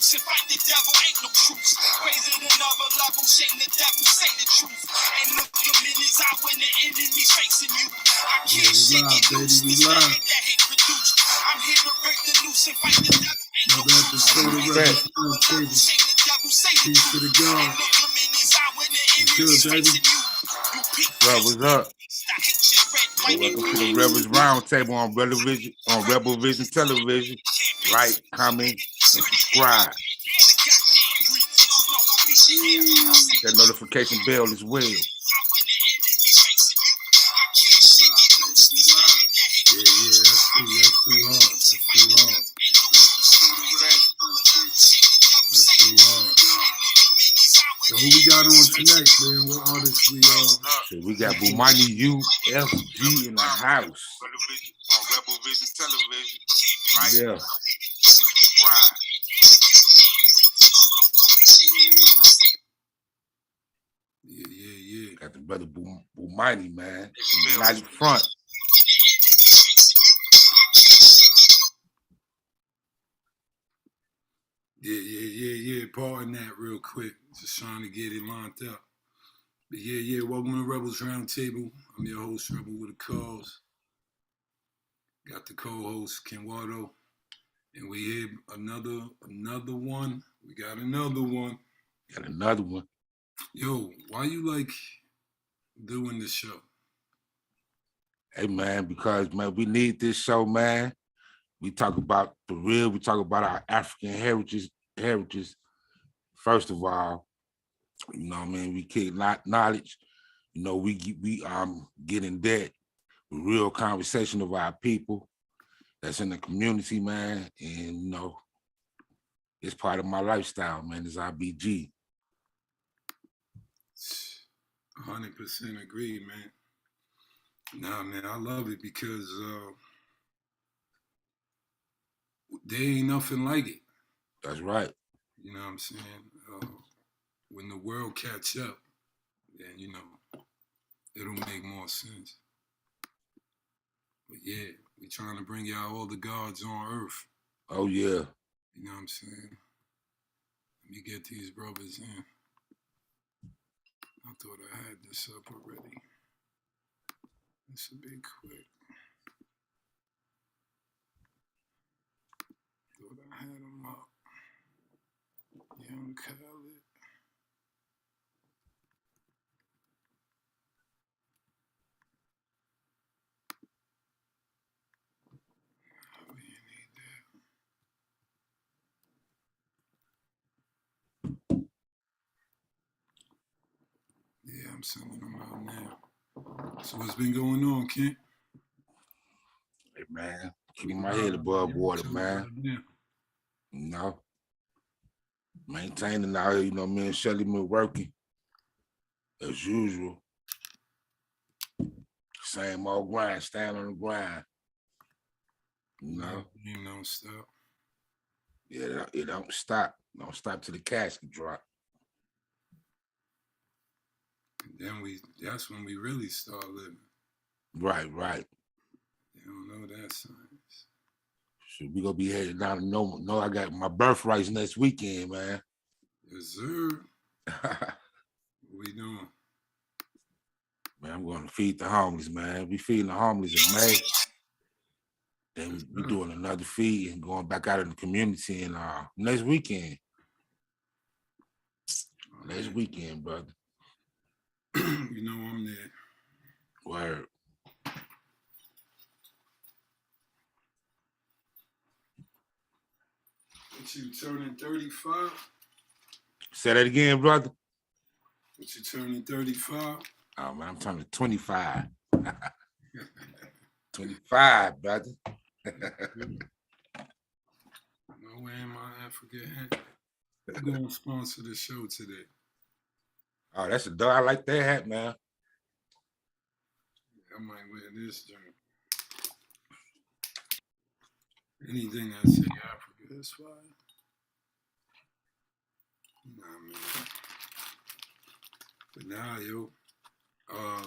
loose and fight the devil, ain't no truce. Raise it another level, shame the devil, say the truth. And look him in his eye when the enemy's facing you. I can't shake it loose, this man that hate produced. I'm here to break the noose and fight the devil, ain't no truce. Raise it another level, shame the devil, say the truth. And look him in his eye when the enemy's facing you. What's up? Welcome to the Rebels Roundtable on Rebel Vision Television. Like, comment, and subscribe. That notification bell as well. Yeah, that's too hard. So who we got on tonight, man? What artists we So we got Bomani UFG in the house. On Rebel Vision Television. Right? Yeah. Subscribe. Yeah. Got the brother Bomani, man. United Front. Yeah. Pardon that real quick. Just trying to get it lined up. But yeah. Welcome to Rebels Roundtable. I'm your host, Rebel with a Cause. Got the co-host, Kenwardo. And we here another one. We got another one. Got another one. Yo, why you like doing this show? Hey, man, because, man, we need this show, man. We talk about the real. We talk about our African heritage. First of all, you know what I mean? We kick knowledge. You know, we get in depth with real conversation of our people that's in the community, man. And, you know, it's part of my lifestyle, man. It's RBG. 100% agree, man. Nah, man, I love it because there ain't nothing like it. That's right. You know what I'm saying? When the world catch up, then, you know, it'll make more sense. But yeah, we trying to bring y'all all the gods on earth. Oh, yeah. You know what I'm saying? Let me get these brothers in. I thought I had this up already. This will be quick. Thought I had them up. Young Khaled. We need that. Yeah, I'm sending them out now. So what's been going on, Kent? Hey, man, keeping my head above water, man. Yeah. You know, maintaining out here, you know, me and Shelly been working as usual. Same old grind, stand on the grind. You know? You don't stop. Yeah, it don't stop. Don't stop till the casket drop. And then that's when we really start living. Right. You don't know that science. So we gonna be headed down to no, I got my birthrights next weekend, man. Yes, sir. What we doing? Man, I'm going to feed the homeless, man. We feeding the homeless in May. Then we doing another feed and going back out in the community and next weekend. Next weekend, brother. You know I'm there. Word. What you turning 35? Say that again, brother. What you turning 35? Oh, man, I'm turning 25. 25, brother. No way in my African hat. Who's going to sponsor the show today? Oh, that's a dog. I like that hat, man. I might wear this joint. Anything that say Africa is fine. Nah, man. But nah, yo. I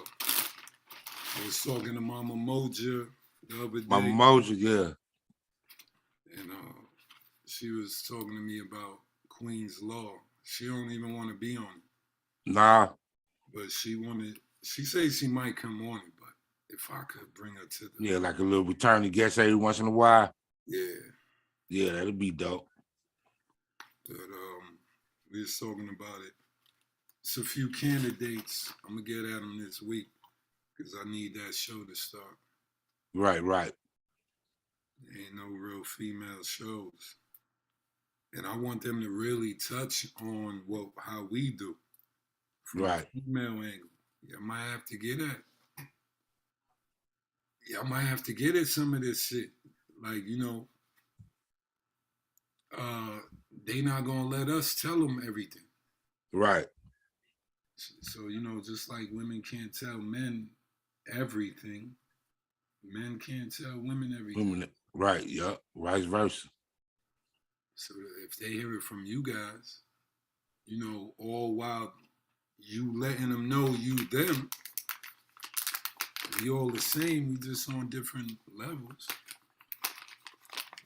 was talking to Mama Moja the other day. Mama Moja, yeah. And she She was talking to me about Queen's Law. She don't even want to be on it. Nah. But she says she might come on it, but if I could bring her to the... Yeah, like a little returning guest every once in a while. Yeah. Yeah, that'd be dope. But we was talking about it. It's a few candidates. I'm going to get at them this week because I need that show to start. Right. There ain't no real female shows. And I want them to really touch on how we do. From right. the female angle. Y'all might have to get at. Y'all might have to get at some of this shit. Like, they not gonna let us tell them everything. Right. So, just like women can't tell men everything, men can't tell women everything. Women, right, yeah, vice versa. So if they hear it from you guys, all while you letting them know you them, we all the same, we just on different levels.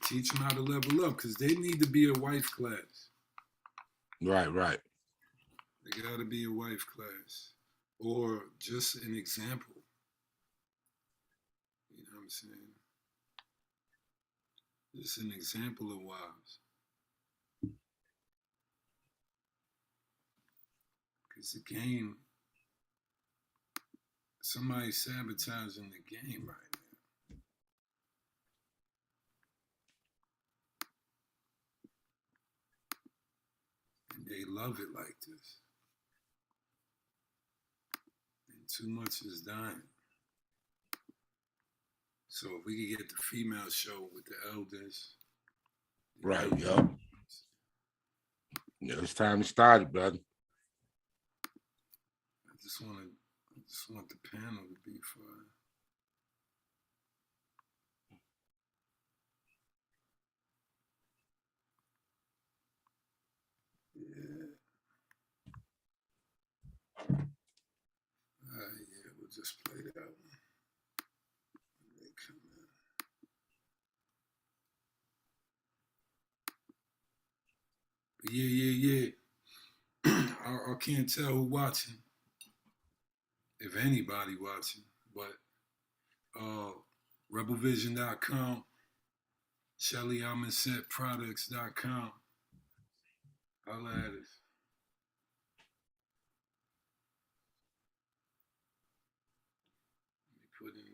Teach them how to level up, because they need to be a wife class. Right. They gotta be a wife class. Or just an example. You know what I'm saying? Just an example of wives. Because the game, somebody's sabotaging the game right now. And they love it like this. And too much is dying. So if we could get the female show with the elders. Right, yeah. Yeah, it's time to start it, brother. I just want the panel to be fun. Yeah. Yeah, we'll just play that one. They come in. But yeah. I can't tell who watching. If anybody watching, but REBALVISION.com, ShellyAlmonsetProducts.com. Holla at us. Let me put in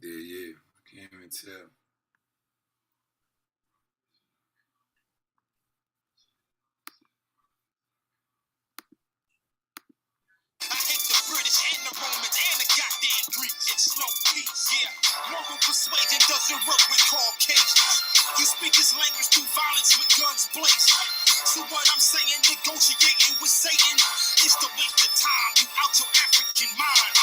yeah. I can't even tell. I hate the British and the Romans and the goddamn Greeks. It's slow peace, yeah. Moral persuasion doesn't work with Caucasians. You speak his language through violence with guns blazing. So what I'm saying, negotiating with Satan is to waste of time. You out your African mind.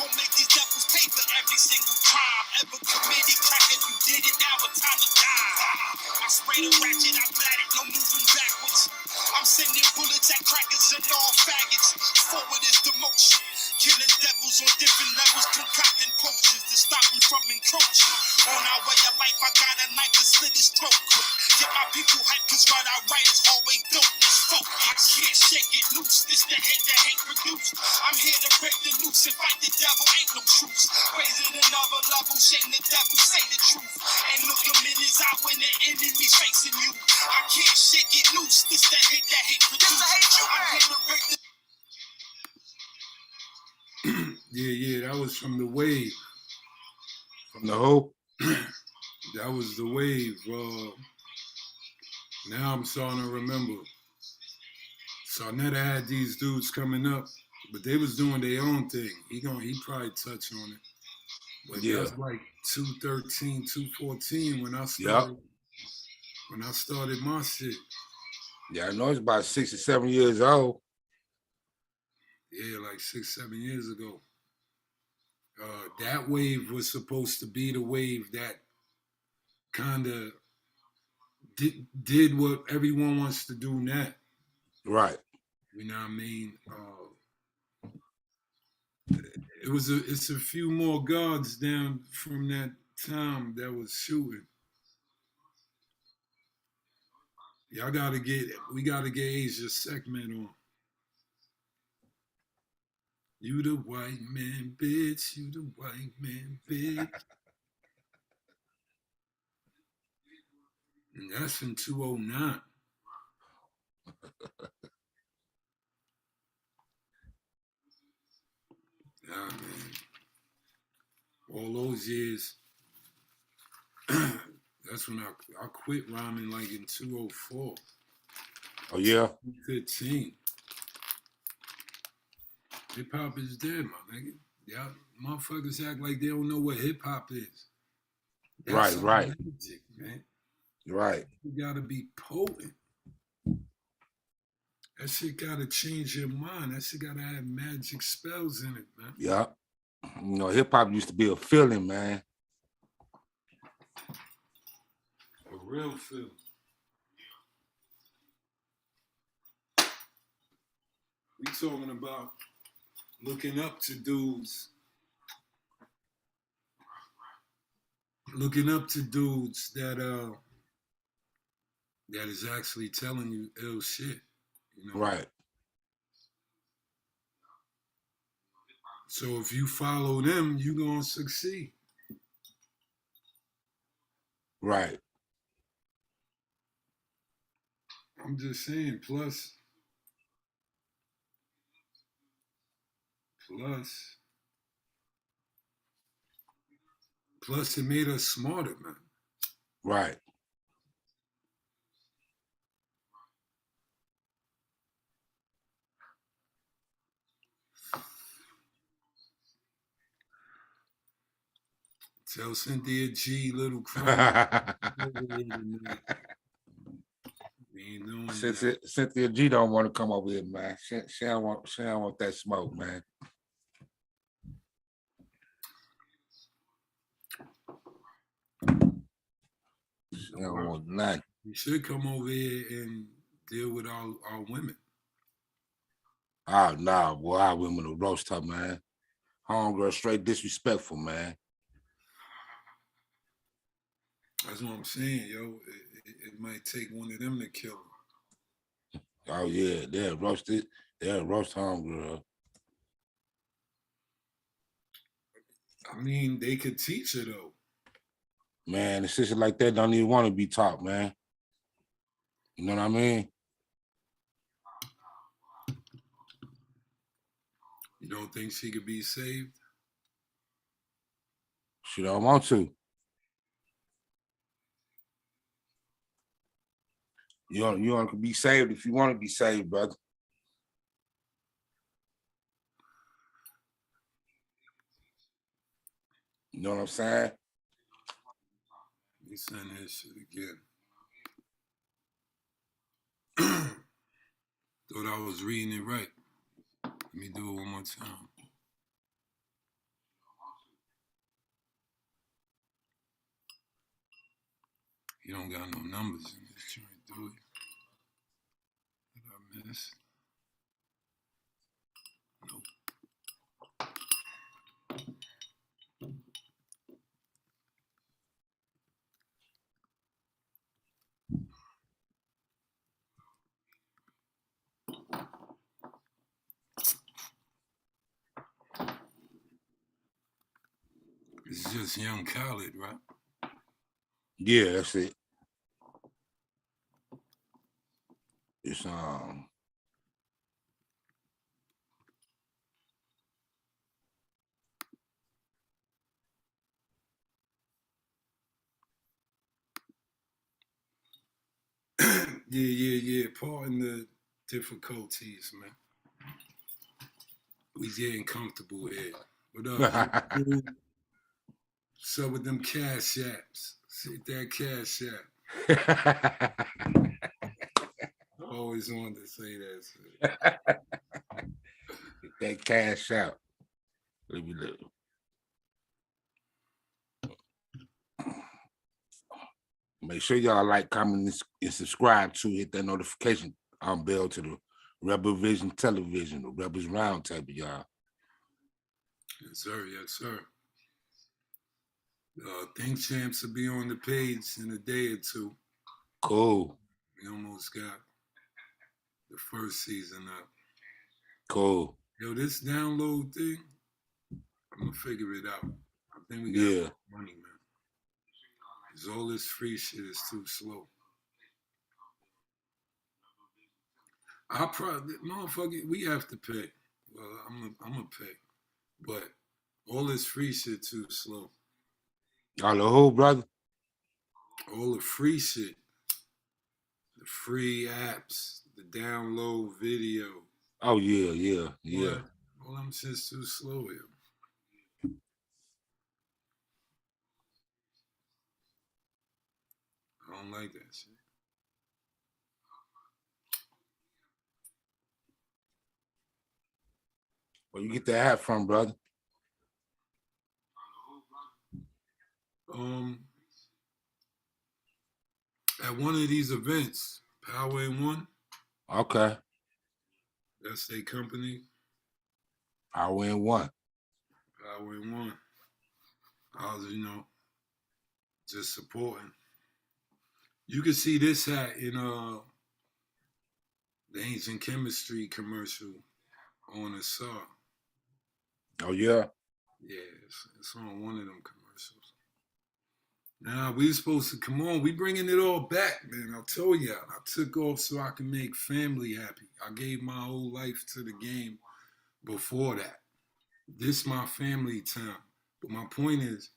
Don't make these devils pay for every single crime ever committed. Crack if you did it, now it's time to die. I sprayed a ratchet, I blatted, no moving backwards. I'm sending bullets at crackers and all faggots. Forward is the motion. Killing devils on different levels, concocting potions to stop them from encroaching. On our way of life, I got a knife to slit his throat quick. Get my people hyped, cause what I write is always dopeness. Focus, can't shake it loose. This the hate produced. I'm here to break the loose and fight the devil, ain't no truce. Raise it another level, shame the devil, say the truth. And look him in his eye when the enemy's facing you. I can't shake it loose. This the hate produced. This the hate you I'm here to break the... Yeah, that was from the wave. From the hope. That was the wave. Now I'm starting to remember. Sarnetta had these dudes coming up, but they was doing their own thing. He probably touch on it. But yeah, that's like 213, 214 when I started. When I started my shit. Yeah, I know it's about 6 or 7 years old. Yeah, like 6, 7 years ago. That wave was supposed to be the wave that kind of did what everyone wants to do now. Right. You know what I mean? It's a few more guards down from that time that was shooting. We gotta get Asia segment on. You the white man, bitch. You the white man, bitch. And that's in 2009. Yeah, man. All those years. That's when I quit rhyming like in 2004. Oh yeah. 2015. Hip hop is dead, my nigga. Y'all motherfuckers act like they don't know what hip hop is. That's Right. magic, man. Right. You gotta be potent. That shit gotta change your mind. That shit gotta have magic spells in it, man. Yeah. You know, hip hop used to be a feeling, man. A real feeling. We talking about looking up to dudes. Looking up to dudes that is actually telling you ill shit. You know? Right. So if you follow them, you're gonna succeed. Right. I'm just saying, plus it made us smarter, man. Right. Tell Cynthia G, little crime. Cynthia G don't want to come over here, man. She don't want that smoke, man. She don't want nothing. You should come over here and deal with our women. Oh no, boy, our women will roast her, man. Homegirl straight disrespectful, man. That's what I'm saying, yo. It might take one of them to kill her. Oh yeah, they'll roast it. They'll roast homegirl. I mean, they could teach her though. Man, the sisters like that don't even want to be taught, man. You know what I mean? You don't think she could be saved? She don't want to. You want to be saved if you want to be saved, brother. You know what I'm saying? Let me send that shit again. Thought I was reading it right. Let me do it one more time. You don't got no numbers in this joint, do you? Did I miss? Nope. It's just Young Khaled, right? Yeah, that's it. It's Yeah. Pardon the difficulties, man. We getting comfortable here. What up, dude? What's up with them cash apps? Hit that cash app. I always wanted to say that. Get that cash out. Let me look. Make sure y'all like, comment, and subscribe to hit that notification bell to the Rebel Vision Television, the Rebels Roundtable, y'all. Yes, sir. Yes, sir. THINGZ champs will be on the page in a day or two. Cool. We almost got the first season up. Cool. Yo, this download thing, I'm gonna figure it out. I think we got money, man. Cause all this free shit is too slow. I probably, motherfucker, we have to pay. Well, I'm gonna pay, but all this free shit too slow. All the who, brother? All the free shit, the free apps, the download video. Oh yeah. All them shit's too slow here. I don't like that shit. Where you get the app from, brother? At one of these events, Power in One. Okay. That's their company. Power in One. Power in One. I was, just supporting. You can see this hat in the Ancient Chemistry commercial on the saw. Oh yeah. Yeah, it's on one of them commercials. Now we supposed to come on. We bringing it all back, man. I told you, I took off so I can make family happy. I gave my whole life to the game before that. This my family time. But my point is,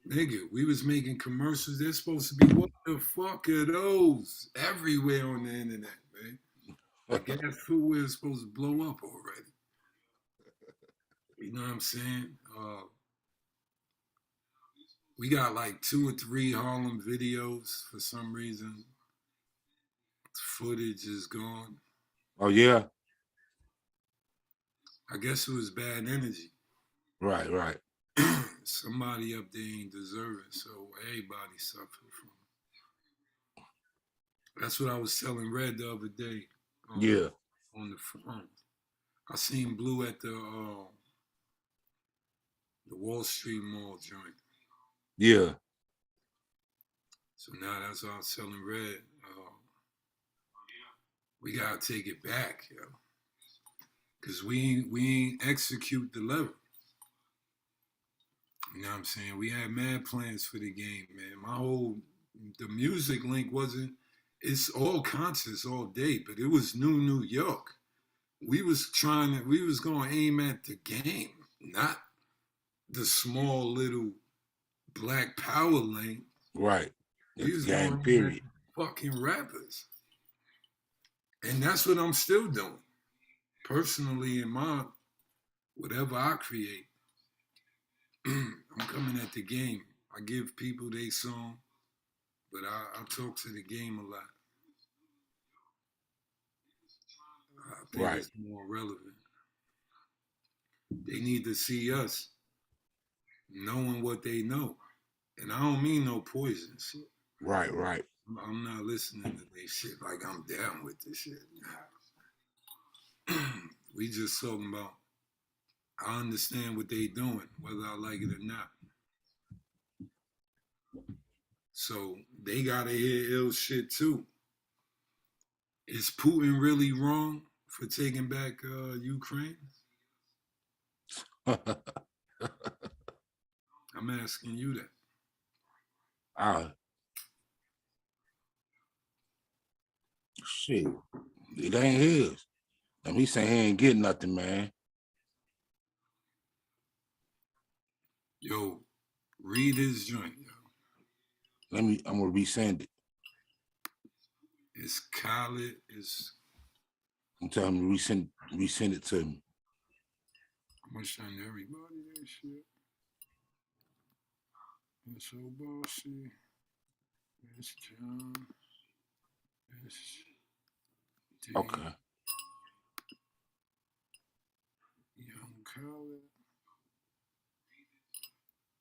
nigga, we was making commercials. They're supposed to be, what the fuck are those? Everywhere on the internet, man. I guess who was supposed to blow up already. You know what I'm saying? We got like 2 or 3 Harlem videos for some reason. Footage is gone. Oh yeah. I guess it was bad energy. Right. Somebody up there ain't deserve it, so everybody suffered from it. That's what I was telling Red the other day. Yeah. On the phone. I seen Blue at the Wall Street Mall joint. Yeah. So now that's what I was telling Red. We gotta take it back, yo. Cause we ain't execute the level. You know what I'm saying? We had mad plans for the game, man. The music link it's all conscious all day, but it was New York. We was gonna aim at the game, not the small little Black Power lane. Right. We was game, going period. Fucking rappers. And that's what I'm still doing. Personally, in my, whatever I create, I'm coming at the game. I give people their song, but I talk to the game a lot. I think it's more relevant. They need to see us knowing what they know. And I don't mean no poison shit. Right. I'm not listening to this shit like I'm down with this shit. We just talking about, I understand what they doing, whether I like it or not. So they gotta hear ill shit too. Is Putin really wrong for taking back Ukraine? I'm asking you that. Shit, it ain't his. And he saying he ain't getting nothing, man. Yo, read his joint, yo. I'm gonna resend it. It's Khaled. I'm telling him to resend it to me. I'm gonna send everybody that shit. It's so bossy. It's John. It's Dave. Okay. Young Khaled.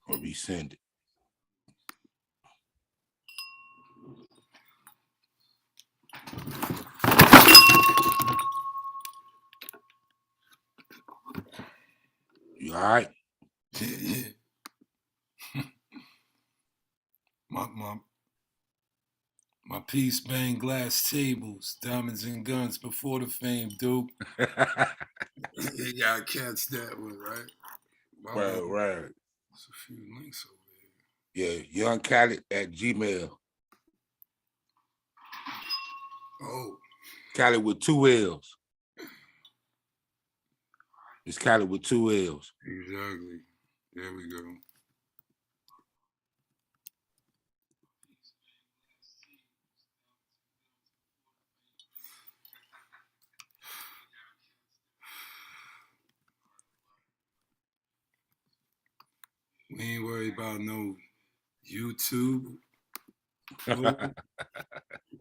Or resend it. You all right? Yeah. My piece bang glass tables, diamonds and guns before the fame, dude. You gotta catch that one, right? Right. There's a few links over Yeah, Young Khaled at Gmail. Oh. Khaled with 2 L's. It's Khaled with 2 L's. Exactly. There we go. We ain't worried about no YouTube.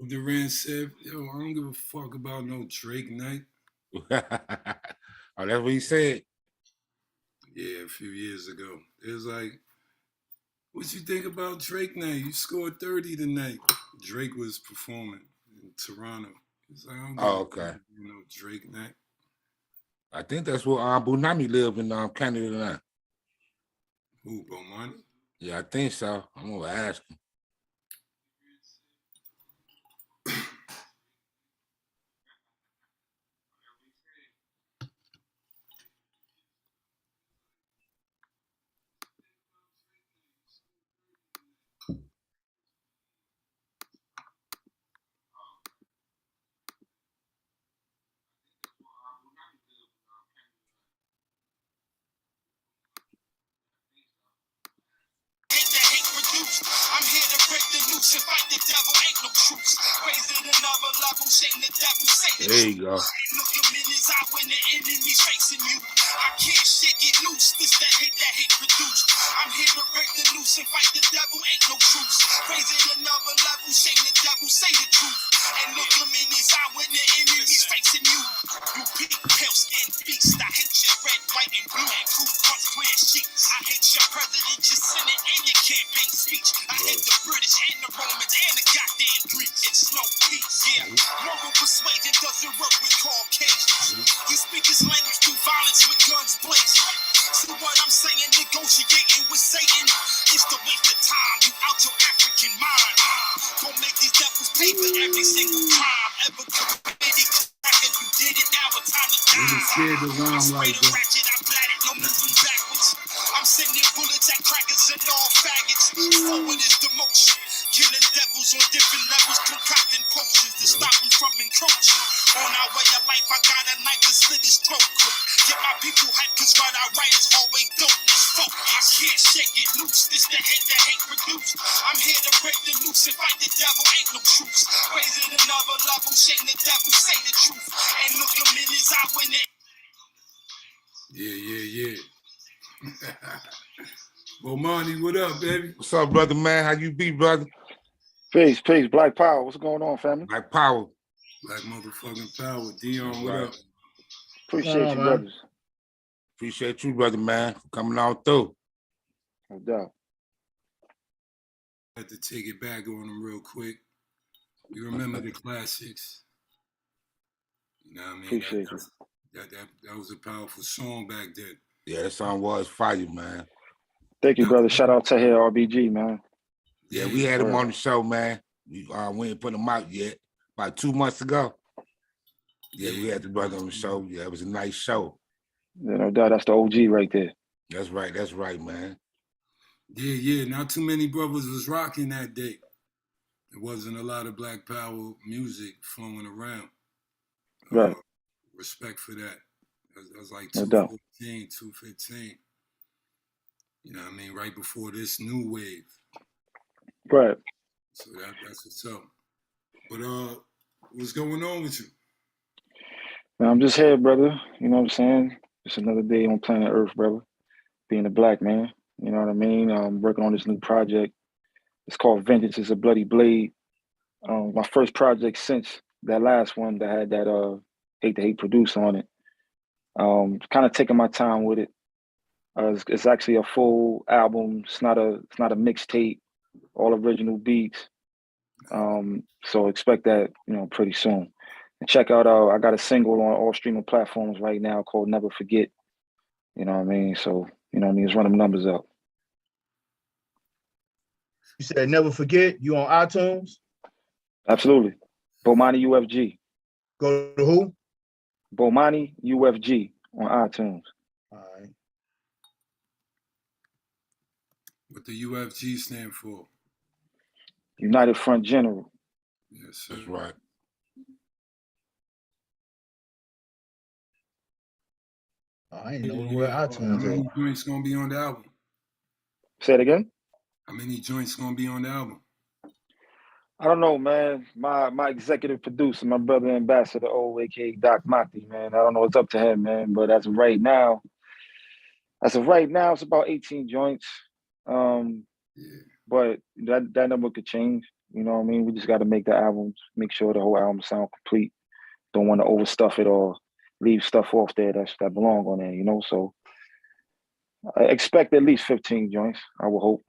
Durant said, yo, I don't give a fuck about no Drake night. Oh, that's what he said? Yeah, a few years ago. It was like, what you think about Drake night? You scored 30 tonight. Drake was performing in Toronto. It's like, I don't give a Okay. you know, Drake night. I think that's where Bomani live in Canada now. Who, Bomani? Yeah, I think so. I'm gonna ask him. I'm here to break the noose and fight the devil, ain't no truce. Raise it another level, shame the devil, say the There you go. Look him in his eye when the enemy's facing you. I can't shake it loose, this that hate produced. I'm here to break the noose and fight the devil, ain't no truce. Raise it another level, shame the devil, say the truth. And look him in his eye when the enemy's facing you. You big pale skin beast, I hate your red, white, and blue and Ku Klux Klan sheets. I hate your president, your senate, and your campaign speech. I hate the British and the Romans and the goddamn Greeks. It's no peace, yeah. Moral persuasion doesn't work with Caucasians. You speak his language through violence with guns blazing. So what I'm saying, negotiating with Satan is to waste of time. You out your African mind. Don't make these devils pay for every single crime ever committed. You did it, now it's time to die. I sprayed a ratchet, I blatted, no moving backwards. I'm sending bullets at crackers and all faggots. Forward is the motion. Killing devils on different levels, concocting potions to stop them from encroaching. On our way of life, I got a knife to slit his throat. Get my people hyped, cause what I write is always dope. Let's focus. I can't shake it loose. This the hate produced. I'm here to break the noose and fight the devil, ain't no truce. Raise it another level, shame the devil, say the truth. And look him in his eye when it. Yeah. Bomani, what up, baby? What's up, brother, man? How you be, brother? Peace. Black Power. What's going on, family? Black Power. Black motherfucking power. Dion, what up? Appreciate you, brothers. Appreciate you, brother, man, for coming on through. No doubt. I had to take it back on them real quick. You remember the classics. You know what I mean? Appreciate you. That was a powerful song back then. Yeah, that song was fire, man. Thank you, brother. Shout out to here, RBG, man. Yeah, we had him on the show, man. We ain't put him out yet. About 2 months ago. Yeah, we had the brother on the show. Yeah, it was a nice show. Yeah, no doubt. That's the OG right there. That's right, man. Yeah. Not too many brothers was rocking that day. There wasn't a lot of Black Power music flowing around. Right. Respect for that. That was like No doubt. 215. You know what I mean? Right before this new wave. Right. So that's what's up. But what's going on with you? Man, I'm just here, brother. You know what I'm saying? Just another day on planet Earth, brother. Being a black man. You know what I mean? I'm working on this new project. It's called Vengeance is a Bloody Blade. My first project since that last one that had that Hate to Hate produce on it. Kind of taking my time with it. It's actually a full album. It's not a mixtape. All original beats. So expect that, pretty soon. And check out I got a single on all streaming platforms right now called Never Forget. You know what I mean? So You know what I mean? Just run them numbers up. You said Never Forget. You on iTunes? Absolutely. Bomani UFG. Go to who? Bomani UFG on iTunes. All right. What the UFG stand for? United Front General. Yes, sir. That's right. I ain't know where iTunes How many is. joints gonna be on the album? Say it again? How many joints gonna be on the album? I don't know, man. My executive producer, my brother ambassador, aka Doc Mati, man. I don't know. It's up to him, man. But as of right now, it's about 18 joints. But that number could change. You know what I mean? We just got to make the album, make sure the whole album sound complete. Don't want to overstuff it or leave stuff off there that belong on there. You know, so I expect at least 15 joints. I will hope.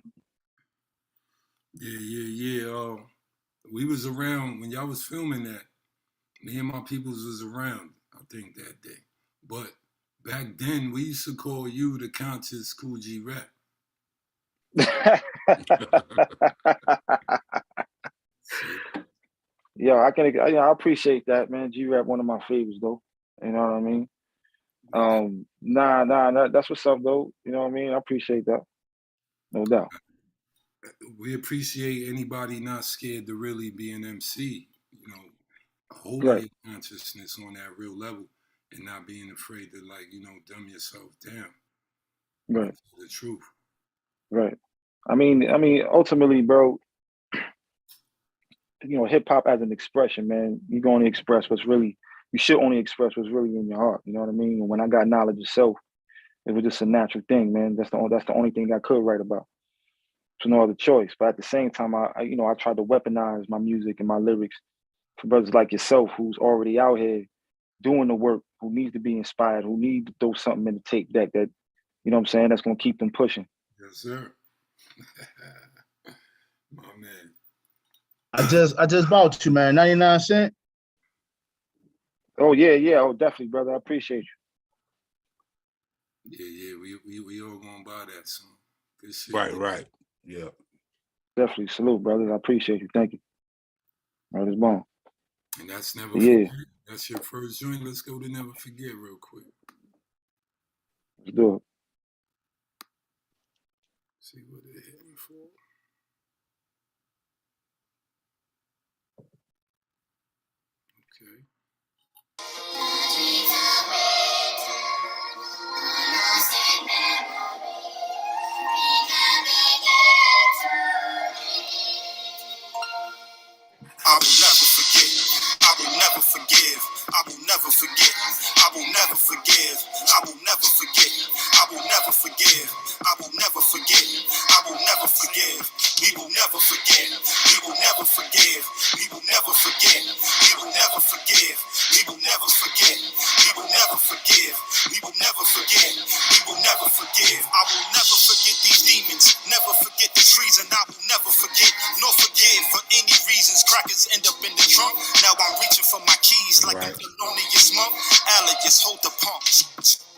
Yeah. We was around when y'all was filming that. Me and my peoples was around, I think, that day. But back then, we used to call you the Countess Cool G Rap. Yo, I appreciate that, man. G Rap, one of my favorites, though. You know what I mean? That's what's up, though. You know what I mean? I appreciate that, no doubt. We appreciate anybody not scared to really be an MC. You know, hold Right. your consciousness on that real level and not being afraid to, like, you know, dumb yourself down. Right. The truth. Right. I mean, ultimately, bro, you know, hip hop as an expression, man, you should only express what's really in your heart. You know what I mean? And when I got knowledge of self, it was just a natural thing, man. That's the only thing I could write about. There's no other choice. But at the same time, I tried to weaponize my music and my lyrics for brothers like yourself who's already out here doing the work, who needs to be inspired, who need to throw something in the tape deck that, you know what I'm saying, that's gonna keep them pushing. Yes, sir. My man. I just bought you, man. 99 cents. Oh yeah. Oh, definitely, brother. I appreciate you. Yeah. We all gonna buy that song. Good shit. Right. Yeah. Definitely. Salute, brothers. I appreciate you. Thank you. Right, it's bomb. And that's Never Forget. That's your first joint. Let's go to Never Forget real quick. Let's do it. See what they're hitting for. Okay. I will never forget. I will never forgive. I will never forget. I will never forgive. I will never forget. I will never forgive. I will never forget. I will never forgive. We will never forget. We will never forgive. We will never forget. We will never forgive. We will never forget. We will never forgive. We will never forget. We will never forgive. I will never forget these demons. Never forget the treason. I will never forget nor forgive for any reasons. Crackers end up in the trunk. Now I'm reaching for my keys like I'm felonious monk. Alias, hold the pump.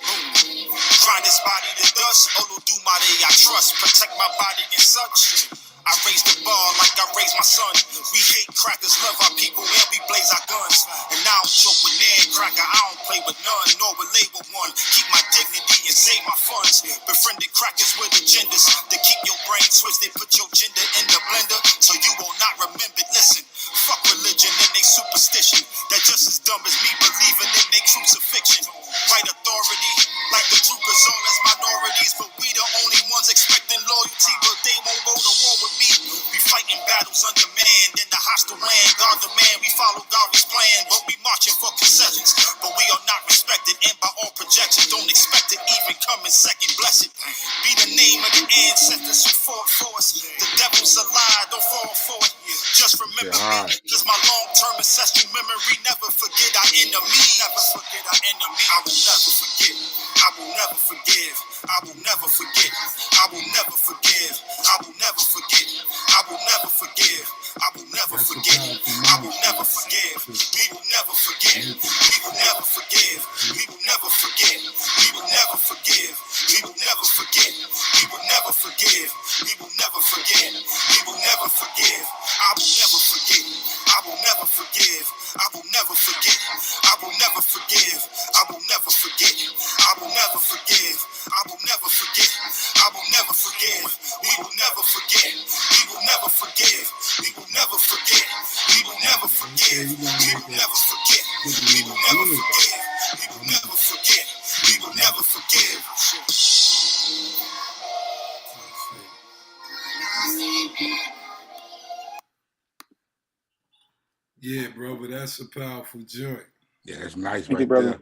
Grind this body to dust. Olodumare, I trust. Protect my body and such. I raise the bar like I raise my son. We hate crackers, love our people, and we blaze our guns. And I don't joke with Ned Cracker, I don't play with none, nor relate with one. Keep my dignity and save my funds. Befriended crackers with agendas to keep your brain twisted. Put your gender in the blender so you will not remember it. Listen, fuck religion and they superstition. They're just as dumb as me believing in their crucifixion. Right authority, like the troopers, all as minorities, but we the only ones expecting loyalty, but they won't go to war with me. We fighting battles undemand in the hostile land. God the man, we follow God's plan, but we marching for concessions. But we are not respected, and by all projections, don't expect it even come in second. Blessed be the name of the ancestors who fought for us. The devil's a lie, don't fall for it. Just remember me, cause my long-term ancestral memory. Never forget our enemy. Never forget our enemy. I will never forget. I will never forgive. I will never forget. I will never forgive. I will never forget. I will never forgive. I will never forget. I will never forgive. We will never forget. We will never forgive. We will never forget. We will never forgive. We will never forget. forgive. We will never forget. We will never forgive. I will never forget. I will never forgive. I will never forget. I will never forgive. I will never forget. I will never forgive. I will never forget. I will never forgive. We will never forget. We will never forgive. We will never forget. We will never forgive. We will never forget. We will never forgive. We will never forget. We will never forgive. Yeah, bro, but that's a powerful joint. Yeah, that's nice. Thank right you, brother. there.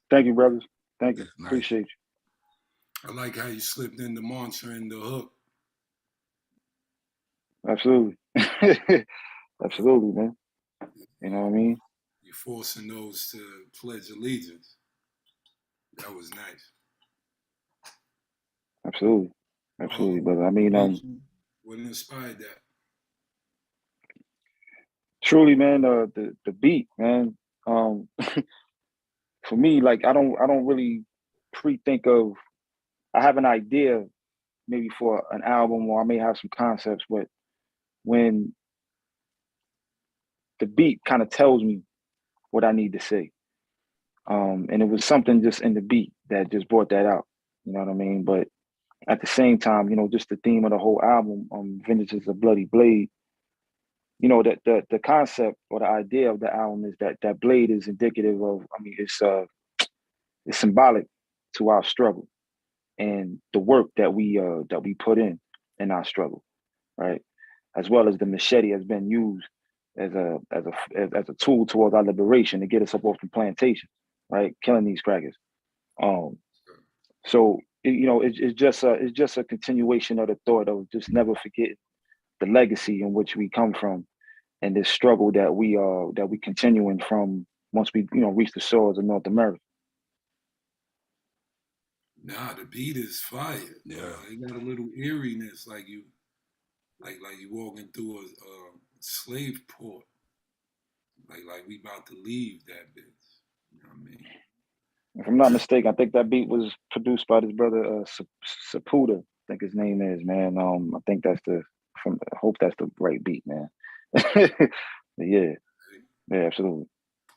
Thank you, brothers. Thank you. That's nice. Appreciate you. I like how you slipped in the mantra and the hook. Absolutely. Absolutely, man. You know what I mean? You're forcing those to pledge allegiance. That was nice. Absolutely. Absolutely, brother. I mean, what inspired that? truly, man, the beat, man. For me, like I don't really pre-think of. I have an idea maybe for an album, or I may have some concepts, but when the beat kind of tells me what I need to say, and it was something just in the beat that just brought that out. You know what I mean? But at the same time, you know, just the theme of the whole album, "Vengeance is a Bloody Blade." You know, that the concept or the idea of the album is that blade is indicative of. I mean, it's symbolic to our struggle and the work that we put in our struggle, right? As well as the machete has been used as a tool towards our liberation to get us up off the plantation, right? Killing these crackers. So you know, it's just a continuation of the thought of just never forgetting the legacy in which we come from and this struggle that we continuing from once we reach the shores of North America. Nah, the beat is fire. Yeah. It got a little eeriness, like you walking through a slave port. Like we about to leave that bitch. You know what I mean? If I'm not mistaken, I think that beat was produced by this brother Sapuda. I think his name is, man. I think I hope that's the right beat, man. Yeah, absolutely.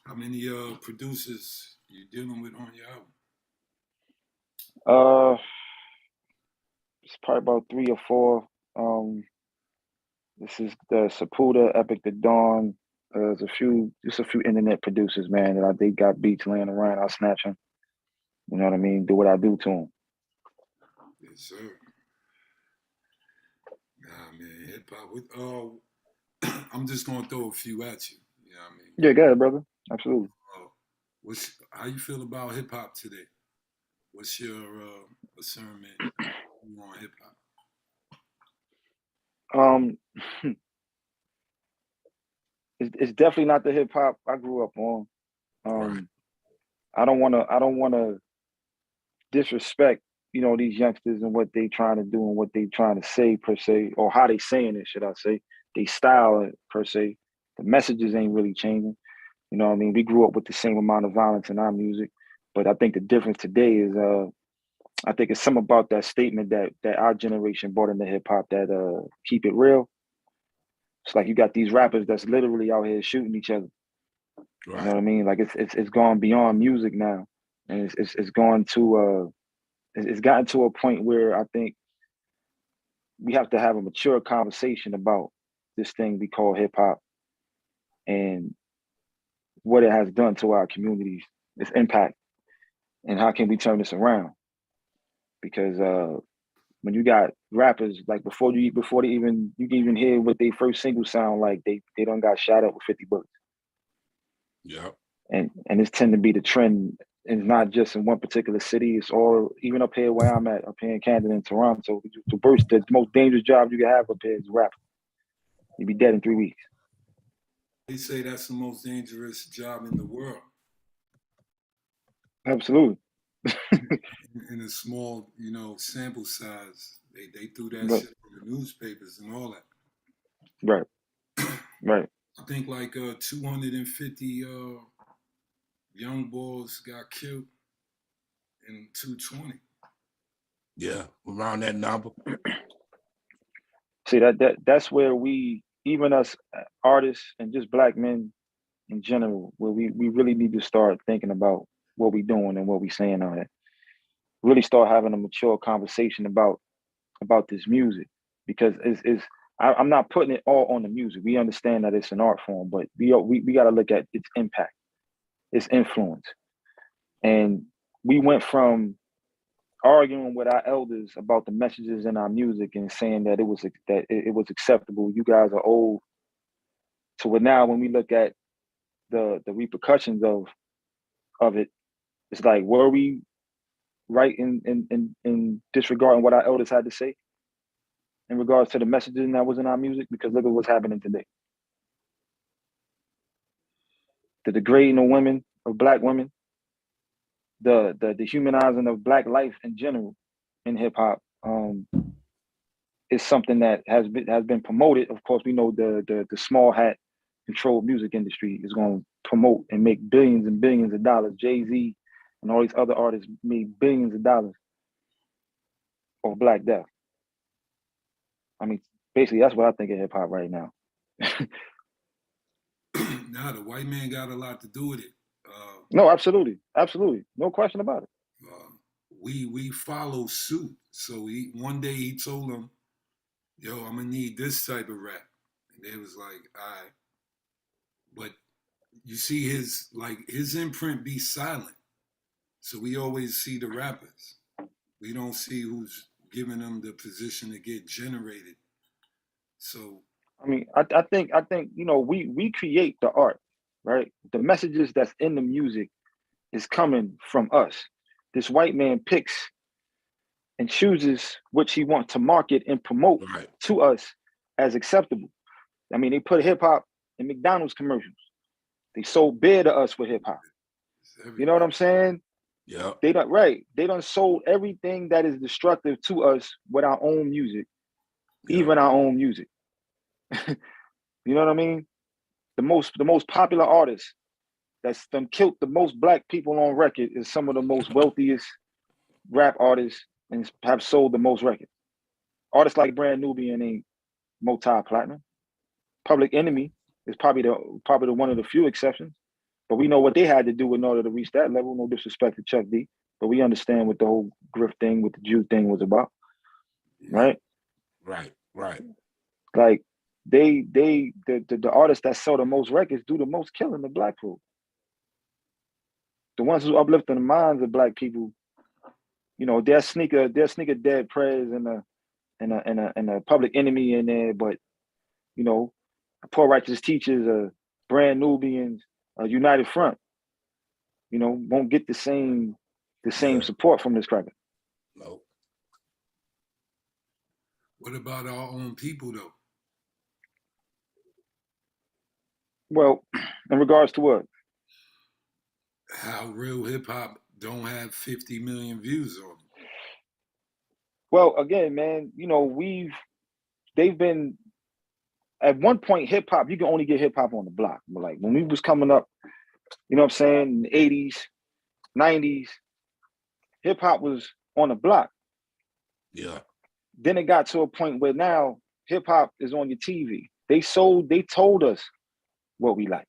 How many producers you dealing with on your album? It's probably about 3 or 4. This is the Sapuda, Epic the Dawn. There's a few internet producers, man, that they got beats laying around. I'll snatch them. You know what I mean? Do what I do to them. Yes, sir. Nah, man, hip hop. With I'm just gonna throw a few at you. You know what I mean? Yeah, go ahead, brother. Absolutely. How you feel about hip hop today? What's your discernment on hip hop? It's definitely not the hip hop I grew up on. Right. I don't wanna disrespect, these youngsters and what they trying to do and what they trying to say per se, or how they saying it, should I say. They style per se. The messages ain't really changing. You know what I mean? We grew up with the same amount of violence in our music. But I think the difference today is I think it's something about that statement that our generation brought into hip hop that keep it real. It's like you got these rappers that's literally out here shooting each other. Right. You know what I mean? Like it's gone beyond music now, and it's gone to it's gotten to a point where I think we have to have a mature conversation about this thing we call hip hop and what it has done to our communities, its impact, and how can we turn this around? Because when you got rappers like before you can even hear what they first single sound like, they done got shot up with 50 bullets. Yeah. And it's tend to be the trend. It's not just in one particular city. It's all, even up here where I'm at, up here in Canada and Toronto. The most dangerous job you can have up here is rapping. You'd be dead in 3 weeks. They say that's the most dangerous job in the world. Absolutely. In a small, sample size, they threw that shit in the newspapers and all that. Right. Right. I think like 250 young boys got killed in 220. Yeah, around that number. See that's where we, even us artists and just black men in general, where we really need to start thinking about what we doing and what we saying on it. Really start having a mature conversation about this music, because I'm not putting it all on the music. We understand that it's an art form, but we got to look at its impact, its influence. And we went from arguing with our elders about the messages in our music and saying that it was acceptable. You guys are old. To where now, when we look at the repercussions of it, it's like, were we right in disregarding what our elders had to say in regards to the messaging that was in our music? Because look at what's happening today. The degrading of black women, the dehumanizing of black life in general in hip hop, is something that has been promoted. Of course, we know the small hat controlled music industry is going to promote and make billions and billions of dollars. Jay-Z and all these other artists made billions of dollars of Black Death. I mean, basically, that's what I think of hip hop right now. Now, the white man got a lot to do with it. No, absolutely. No question about it. We follow suit. So one day he told them, yo, I'm gonna need this type of rap. And they was like, all right. But you see his imprint be silent. So we always see the rappers. We don't see who's giving them the position to get generated. So I mean, I think we create the art, right? The messages that's in the music is coming from us. This white man picks and chooses which he wants to market and promote to us as acceptable. I mean, they put hip hop in McDonald's commercials. They sold beer to us with hip hop. You know what I'm saying? Yeah. They done sold everything that is destructive to us with our own music, even our own music. You know what I mean? The most popular artists that's done killed the most black people on record is some of the most wealthiest rap artists and have sold the most records. Artists like Brand Nubian ain't multi-platinum. Public Enemy is probably the one of the few exceptions. But we know what they had to do in order to reach that level. No disrespect to Chuck D, but we understand what the whole grift thing with the Jew thing was about, right? Right. Like the artists that sell the most records do the most killing the black folk. The ones who uplift the minds of black people, you know, their sneaker dead prayers and a Public Enemy in there, but you know, Poor Righteous Teachers, Brand Nubians, United Front, you know, won't get the same support from this cracker. No. What about our own people though? Well, in regards to what? How real hip hop don't have 50 million views on them. Well, again, man, you know, they've been, at one point, hip hop, you can only get hip hop on the block. But like when we was coming up, you know what I'm saying, in the 80s, 90s, hip hop was on the block. Yeah. Then it got to a point where now hip hop is on your TV. They told us what we like.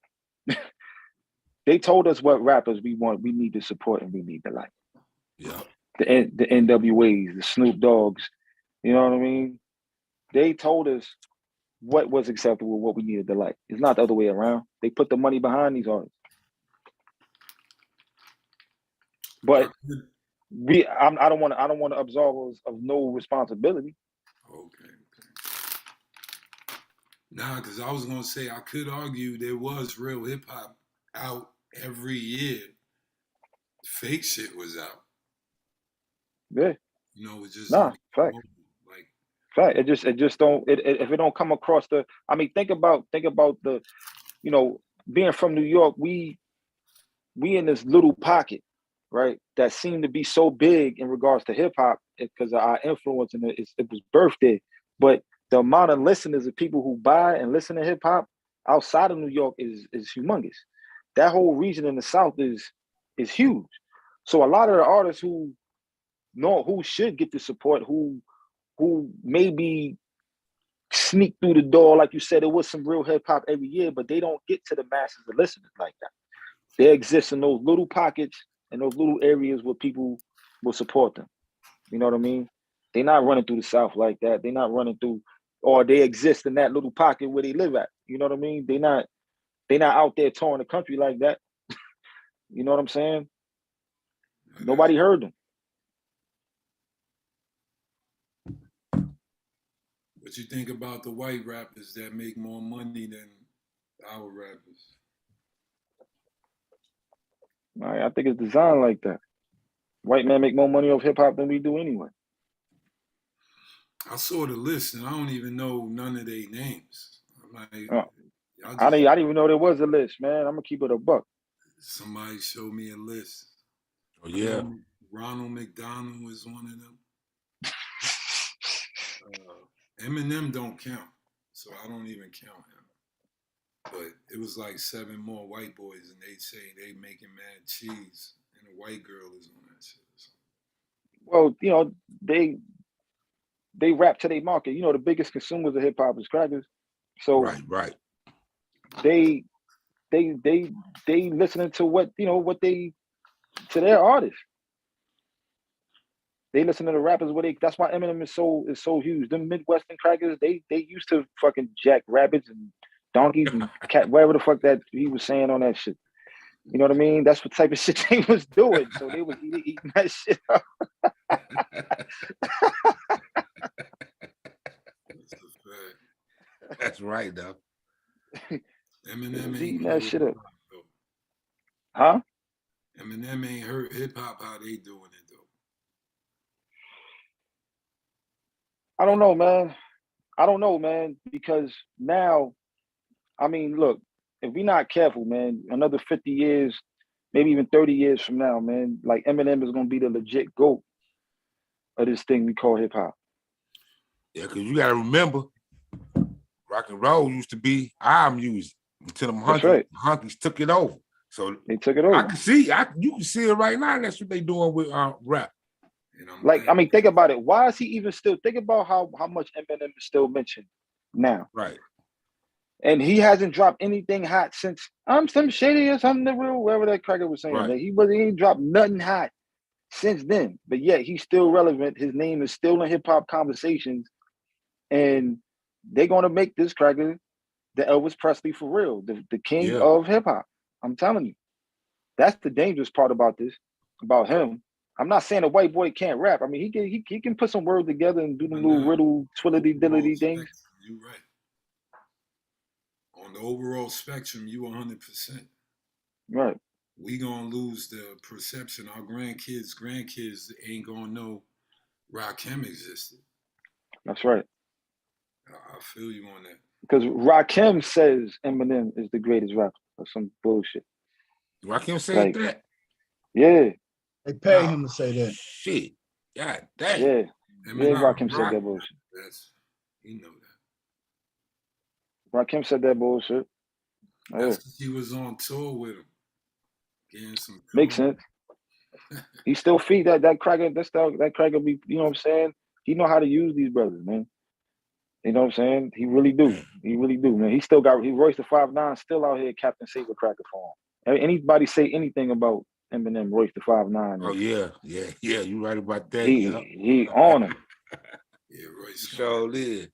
They told us what rappers we need to support and we need to like. Yeah. The NWAs, the Snoop Dogs, you know what I mean? They told us what was acceptable, what we needed to like. It's not the other way around. They put the money behind these artists. But I don't want to absolve us of no responsibility. Okay. Nah, because I was gonna say I could argue there was real hip hop out every year. Fake shit was out. Yeah. You know, it's just fact. Fact. It just don't. If it don't come across the. I mean, think about the, you know, being from New York, we in this little pocket, right? That seemed to be so big in regards to hip hop because of our influence and it was birthed there. But the amount of listeners of people who buy and listen to hip hop outside of New York is humongous. That whole region in the South is huge. So a lot of the artists who should get the support, who maybe sneak through the door, like you said, it was some real hip hop every year, but they don't get to the masses of listeners like that. They exist in those little pockets and those little areas where people will support them. You know what I mean? They're not running through the South like that. They're not running through, or they exist in that little pocket where they live at. You know what I mean? They're not out there touring the country like that. You know what I'm saying? Nobody heard them. What you think about the white rappers that make more money than our rappers? I think it's designed like that. White men make more money off hip hop than we do anyway. I saw the list and I don't even know none of their names. I'm like, I didn't even know there was a list, man. I'm gonna keep it a buck. Somebody showed me a list. Oh yeah. Ronald McDonald was one of them. Eminem don't count, so I don't even count him. But it was like 7 more white boys, and they say they making mad cheese, and a white girl is on that shit. So. Well, you know, they rap to their market. You know, the biggest consumers of hip hop is crackers. So right. They listening to what to their artists. They listen to the rappers that's why Eminem is so huge. Them Midwestern crackers, they used to fucking jack rabbits and donkeys and cat, whatever the fuck that he was saying on that shit. You know what I mean? That's what type of shit they was doing. So they was eating that shit up. That's right, though. Eminem eating ain't that shit up. Huh? Eminem ain't hurt hip hop how they doing it though. I don't know, man. Because now, I mean, look, if we're not careful, man, another 50 years, maybe even 30 years from now, man, like Eminem is gonna be the legit GOAT of this thing we call hip hop. Yeah, because you gotta remember, rock and roll used to be our music until them hunkies took it over. So they took it over. I can see, you can see it right now. That's what they doing with rap. Like, I mean, think about it. Why is he even still? Think about how much Eminem is still mentioned now. Right. And he hasn't dropped anything hot since I'm some shady or something the real, whatever that cracker was saying. Right. Like, he ain't dropped nothing hot since then. But yet he's still relevant. His name is still in hip hop conversations. And they're gonna make this cracker the Elvis Presley for real, the king of hip hop. I'm telling you. That's the dangerous part about this, about him. I'm not saying a white boy can't rap. I mean, he can put some words together and do the little riddle, twillity-dillity things. You're right. On the overall spectrum, you 100%. Right. We gonna lose the perception. Our grandkids ain't gonna know Rakim existed. That's right. I feel you on that. Because Rakim says Eminem is the greatest rapper or some bullshit. Rakim said that? Yeah. They pay him to say that. Shit. God damn. Yeah. Rakim said that bullshit. You know that. Rakim said that bullshit. That's because he was on tour with him. Getting some makes sense. He still feed that cracker, that cracker be, you know what I'm saying? He know how to use these brothers, man. You know what I'm saying? He really do. He really do, man. He Royce the 5'9" still out here Captain Saber cracker for him. Anybody say anything about Eminem, Royce the 5'9"? Oh yeah. You right about that. He on him. Yeah, Royce. Sure did.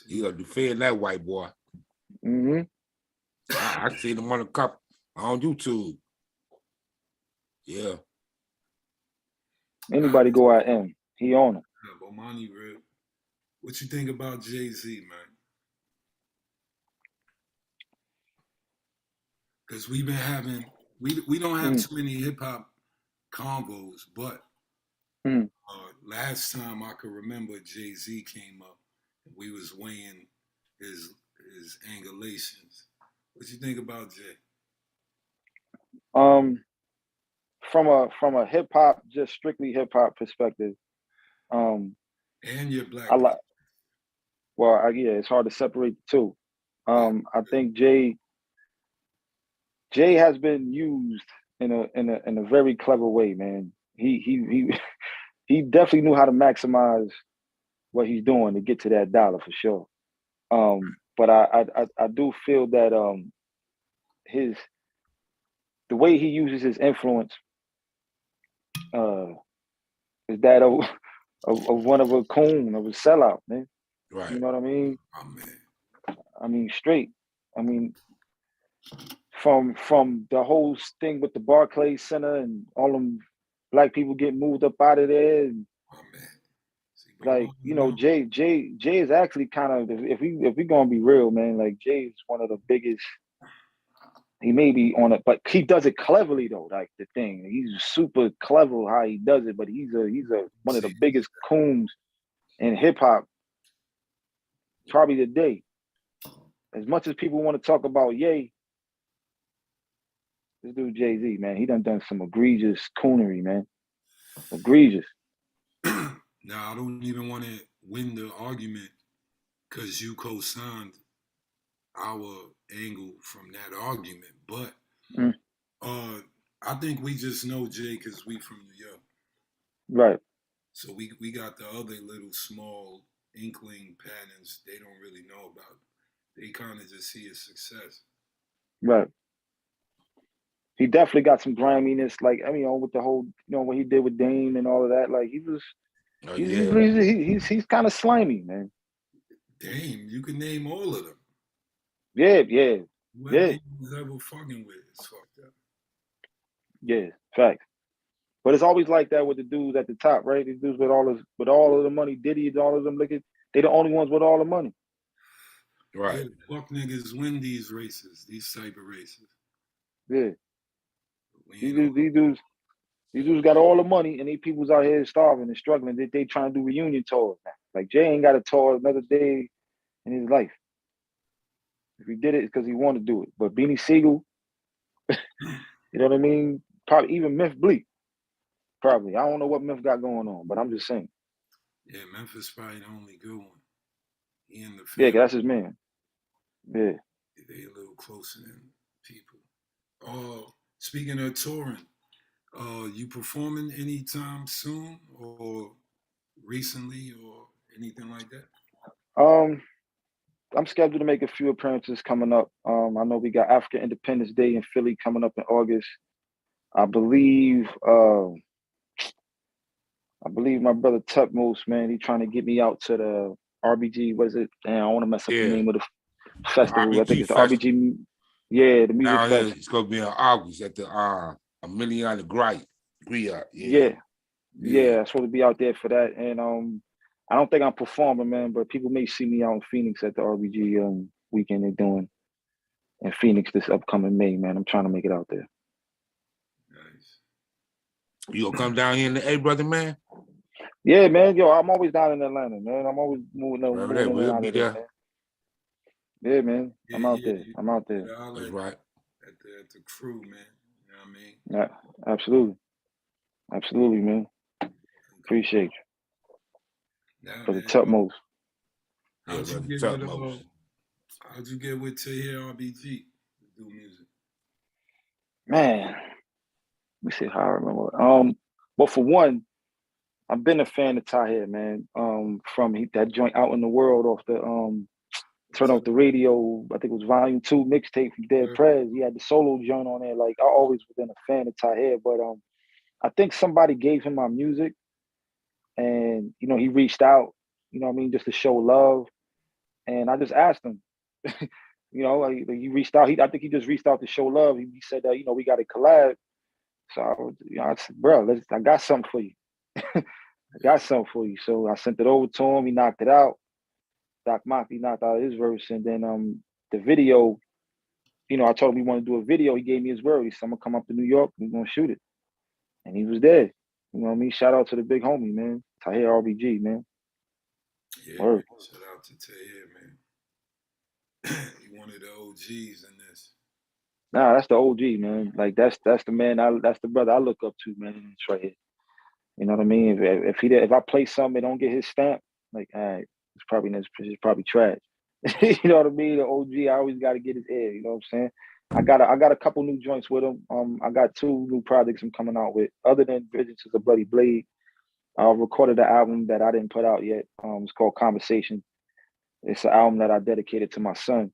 You gonna defend that white boy. Mm-hmm. I seen him on YouTube. Yeah. Anybody go at him, he on him. Bomani, Reb. What you think about Jay-Z, man? Because we've been having, we don't have too many hip hop convos, but last time I could remember Jay-Z came up and we was weighing his angulations. What you think about Jay? From a hip hop, just strictly hip hop perspective, and your black. It's hard to separate the two. I think Jay has been used in a very clever way, man. He definitely knew how to maximize what he's doing to get to that dollar for sure. But I do feel that the way he uses his influence is that of one of a coon, of a sellout, man. Right. You know what I mean? Oh man. I mean, straight. I mean, from the whole thing with the Barclays Center and all them black people getting moved up out of there, and Oh man. See, like, you know, Jay is actually kind of, if we gonna be real, man, like Jay is one of the biggest. He may be on it, but he does it cleverly though. Like the thing, he's super clever how he does it. But he's one of the biggest coons in hip hop, probably today. As much as people want to talk about Ye, this dude Jay-Z, man, he done some egregious coonery, man. Egregious. Now I don't even want to win the argument because you co-signed our angle from that argument, but I think we just know Jay because we from New York, right? So we got the other little small inkling patterns they don't really know about. They kind of just see his success, right? He definitely got some griminess, like I mean, with the whole, you know, what he did with Dame and all of that. Like he was, he's kind of slimy, man. Dame, you can name all of them. Yeah. Whoever he was ever fucking with is fucked up. Yeah, facts. But it's always like that with the dudes at the top, right? These dudes with all of the money, Diddy and all of them, they the only ones with all the money. Right. Yeah, fuck niggas win these races, these type of races. Yeah. These dudes got all the money, and these people's out here starving and struggling. They trying to do reunion tours now. Like Jay ain't got a tour another day in his life. If he did it, it's because he wanted to do it. But Beanie Siegel, you know what I mean? Probably even Myth Bleak. Probably. I don't know what Myth got going on, but I'm just saying. Yeah, Memphis probably the only good one. He in the field. Yeah, that's his man. Yeah. They a little closer than people. Speaking of touring, you performing anytime soon or recently or anything like that? I'm scheduled to make a few appearances coming up. I know we got African Independence Day in Philly coming up in August. I believe my brother Tutmost, man, he trying to get me out to the RBG. Was it? Damn, I don't want to mess up the name of the festival. I think it's the RBG. Yeah, the music festival. It's gonna be in August at the Emiliana Griot. Yeah, I'm supposed to be out there for that. And I don't think I'm performing, man, but people may see me out in Phoenix at the RBG weekend they're doing in Phoenix this upcoming May, man. I'm trying to make it out there. Nice. You gonna come down here in the A, brother, man? Yeah, man. Yo, I'm always down in Atlanta, man. I'm always moving we'll be there. Man. Yeah, man. I'm out there. I'm out there. That's right. At the crew, man. You know what I mean? Yeah, absolutely, man. Appreciate you. For the Tutmost. How'd you get with Tahir RBG to do music? Man, let me see how I remember. Well, for one, I've been a fan of Tahir, man. From that joint Out in the World off the Turn Off the Radio, I think it was Volume 2 mixtape from Dead Prez. He had the solo joint on there. Like, I always been a fan of Tahir, but I think somebody gave him my music, and you know, he reached out, you know what I mean, just to show love. And I just asked him, you know, like he reached out. I think he just reached out to show love. He said, you know, we got to collab. So I said, bro, I got something for you. I got something for you. So I sent it over to him. He knocked it out. Doc Maki knocked out his verse, and then the video, you know, I told him we want to do a video. He gave me his word. He said, I'm gonna come up to New York. We're gonna shoot it, and he was there. You know what I mean? Shout out to the big homie, man, Tahir RBG, man. Yeah, man. Shout out to Tahir, man. He one of the OGs in this. Nah, that's the OG, man. Like that's the man. That's the brother I look up to, man. It's right here. You know what I mean? If I play something that don't get his stamp, like, all right, it's probably trash. You know what I mean? The OG, I always got to get his ear. You know what I'm saying? I got a couple new joints with him. I got 2 new projects I'm coming out with. Other than Vengeance is a Bloody Blade, I recorded an album that I didn't put out yet. It's called Conversation. It's an album that I dedicated to my son.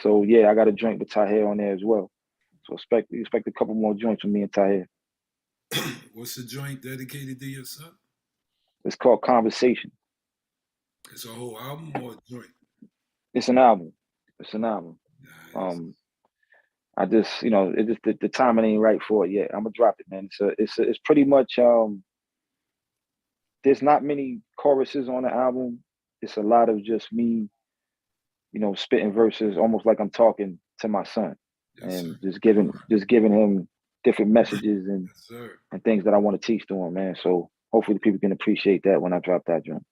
So yeah, I got a joint with Tahir on there as well. So expect a couple more joints from me and Tahir. What's the joint dedicated to your son? It's called Conversation. It's a whole album or a joint? It's an album. It's an album. Nice. I just, it just the timing ain't right for it yet. I'm gonna drop it, man. It's pretty much there's not many choruses on the album. It's a lot of just me, spitting verses, almost like I'm talking to my son, Yes, and sir. just giving him different messages and Yes, sir. and things that I want to teach to him, man. So hopefully the people can appreciate that when I drop that joint.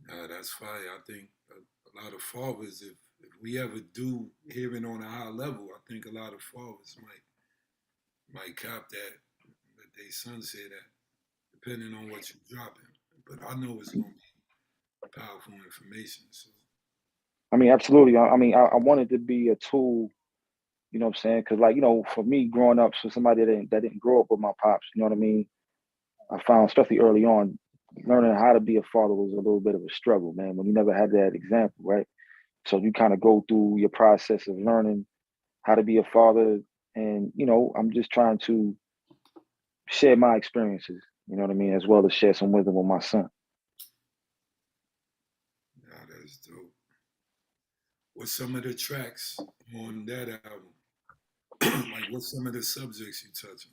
That's fire. I think a lot of fathers, if we ever do hearing on a high level, I think a lot of fathers might cop that they sons say that, depending on what you're dropping. But I know it's gonna be powerful information. So I mean, absolutely. I wanted to be a tool, you know what I'm saying? Because, like, for me growing up, so somebody that didn't grow up with my pops, you know what I mean? I found, especially early on, learning how to be a father was a little bit of a struggle, man, when you never had that example, right? So you kind of go through your process of learning how to be a father. And, I'm just trying to share my experiences, you know what I mean, as well as share some wisdom with my son. that's dope. What's some of the tracks on that album? Like, what's some of the subjects you touch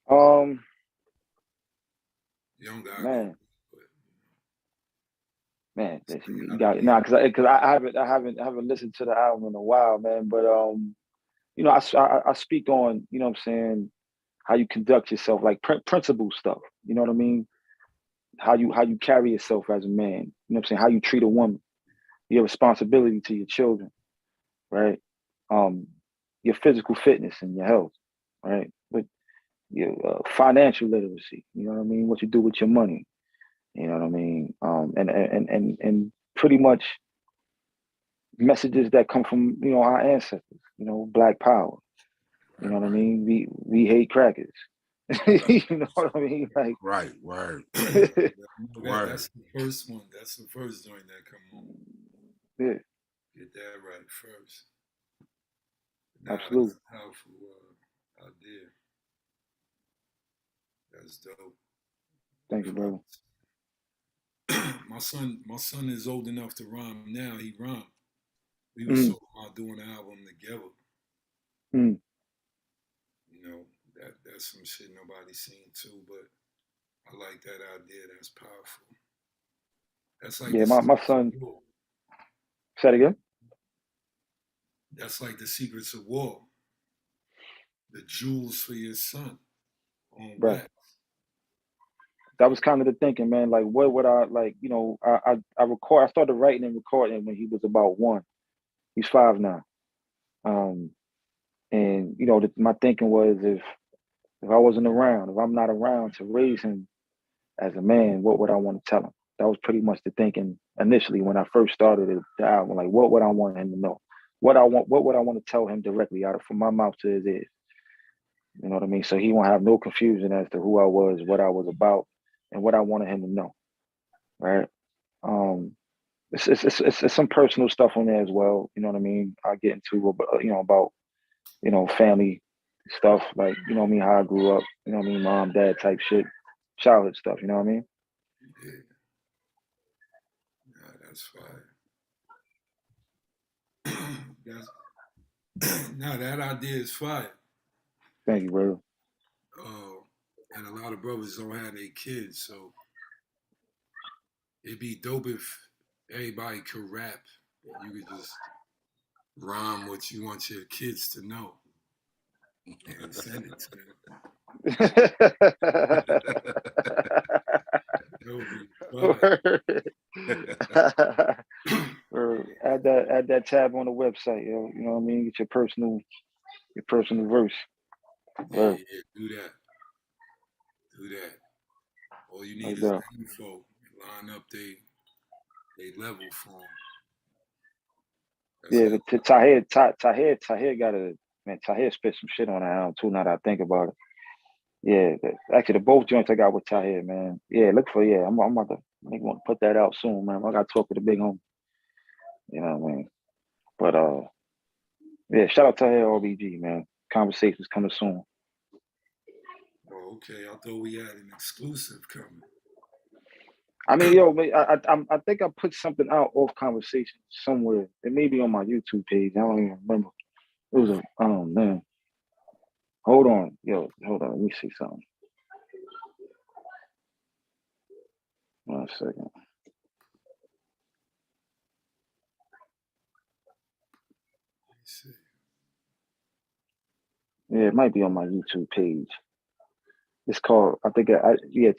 on? You don't gotta Man, go, man, you got it. Nah, because I haven't listened to the album in a while, man. But I speak on, you know what I'm saying, how you conduct yourself, like principle stuff. You know what I mean? How you carry yourself as a man. You know what I'm saying? How you treat a woman, your responsibility to your children, right? Your physical fitness and your health, right? But your financial literacy. You know what I mean? What you do with your money. You know what I mean? And pretty much messages that come from our ancestors. Black power. You know what I mean? We hate crackers. You know what I mean? Like, Right, word. That's the first one. That's the first joint that come on. Yeah, Get that right first. absolutely. That's a powerful idea. That's dope. Thank you, brother. My son is old enough to rhyme now. He rhymed. We was Mm. talking about doing an album together. Mm. That's some shit nobody's seen too, but I like that idea. That's powerful. That's like My son. Say that again. That's like the secrets of war. The jewels for your son on wax. That was kind of the thinking, man. Like, what would I like? I record. I started writing and recording when he was about 1. He's 5 now. And my thinking was, if I wasn't around, if I'm not around to raise him as a man, what would I want to tell him? That was pretty much the thinking initially when I first started the album. Like, what would I want him to know? What would I want to tell him directly from my mouth to his ears? You know what I mean? So he won't have no confusion as to who I was, what I was about, and what I wanted him to know. Right? It's some personal stuff on there as well. You know what I mean? I get into about family stuff, like, what I mean, how I grew up, what I mean, mom, dad type shit, childhood stuff, you know what I mean? Yeah, that's fire. Now that idea is fire. Thank you, brother. And a lot of brothers don't have their kids, so it'd be dope if everybody could rap. You could just rhyme what you want your kids to know and send it to them. Add that tab on the website, yo. You know what I mean? Get your personal verse. Yeah, do that. All you need is the info. Line up they level for them. Yeah, but Tahir Tahir spit some shit on the album too, now that I think about it. Yeah, actually the both joints I got with Tahir, man. Yeah, I'm about to Nigga want to put that out soon, man. I got to talk to the big homie. You know what I mean? But yeah, shout out to RBG, man. Conversations coming soon. Oh, okay. I thought we had an exclusive coming. I mean, yo, I think I put something out off Conversation somewhere. It may be on my YouTube page. I don't even remember. It was a, oh man. Hold on. Let me see something. 1 second. Let's see. Yeah, it might be on my YouTube page. It's called, I think,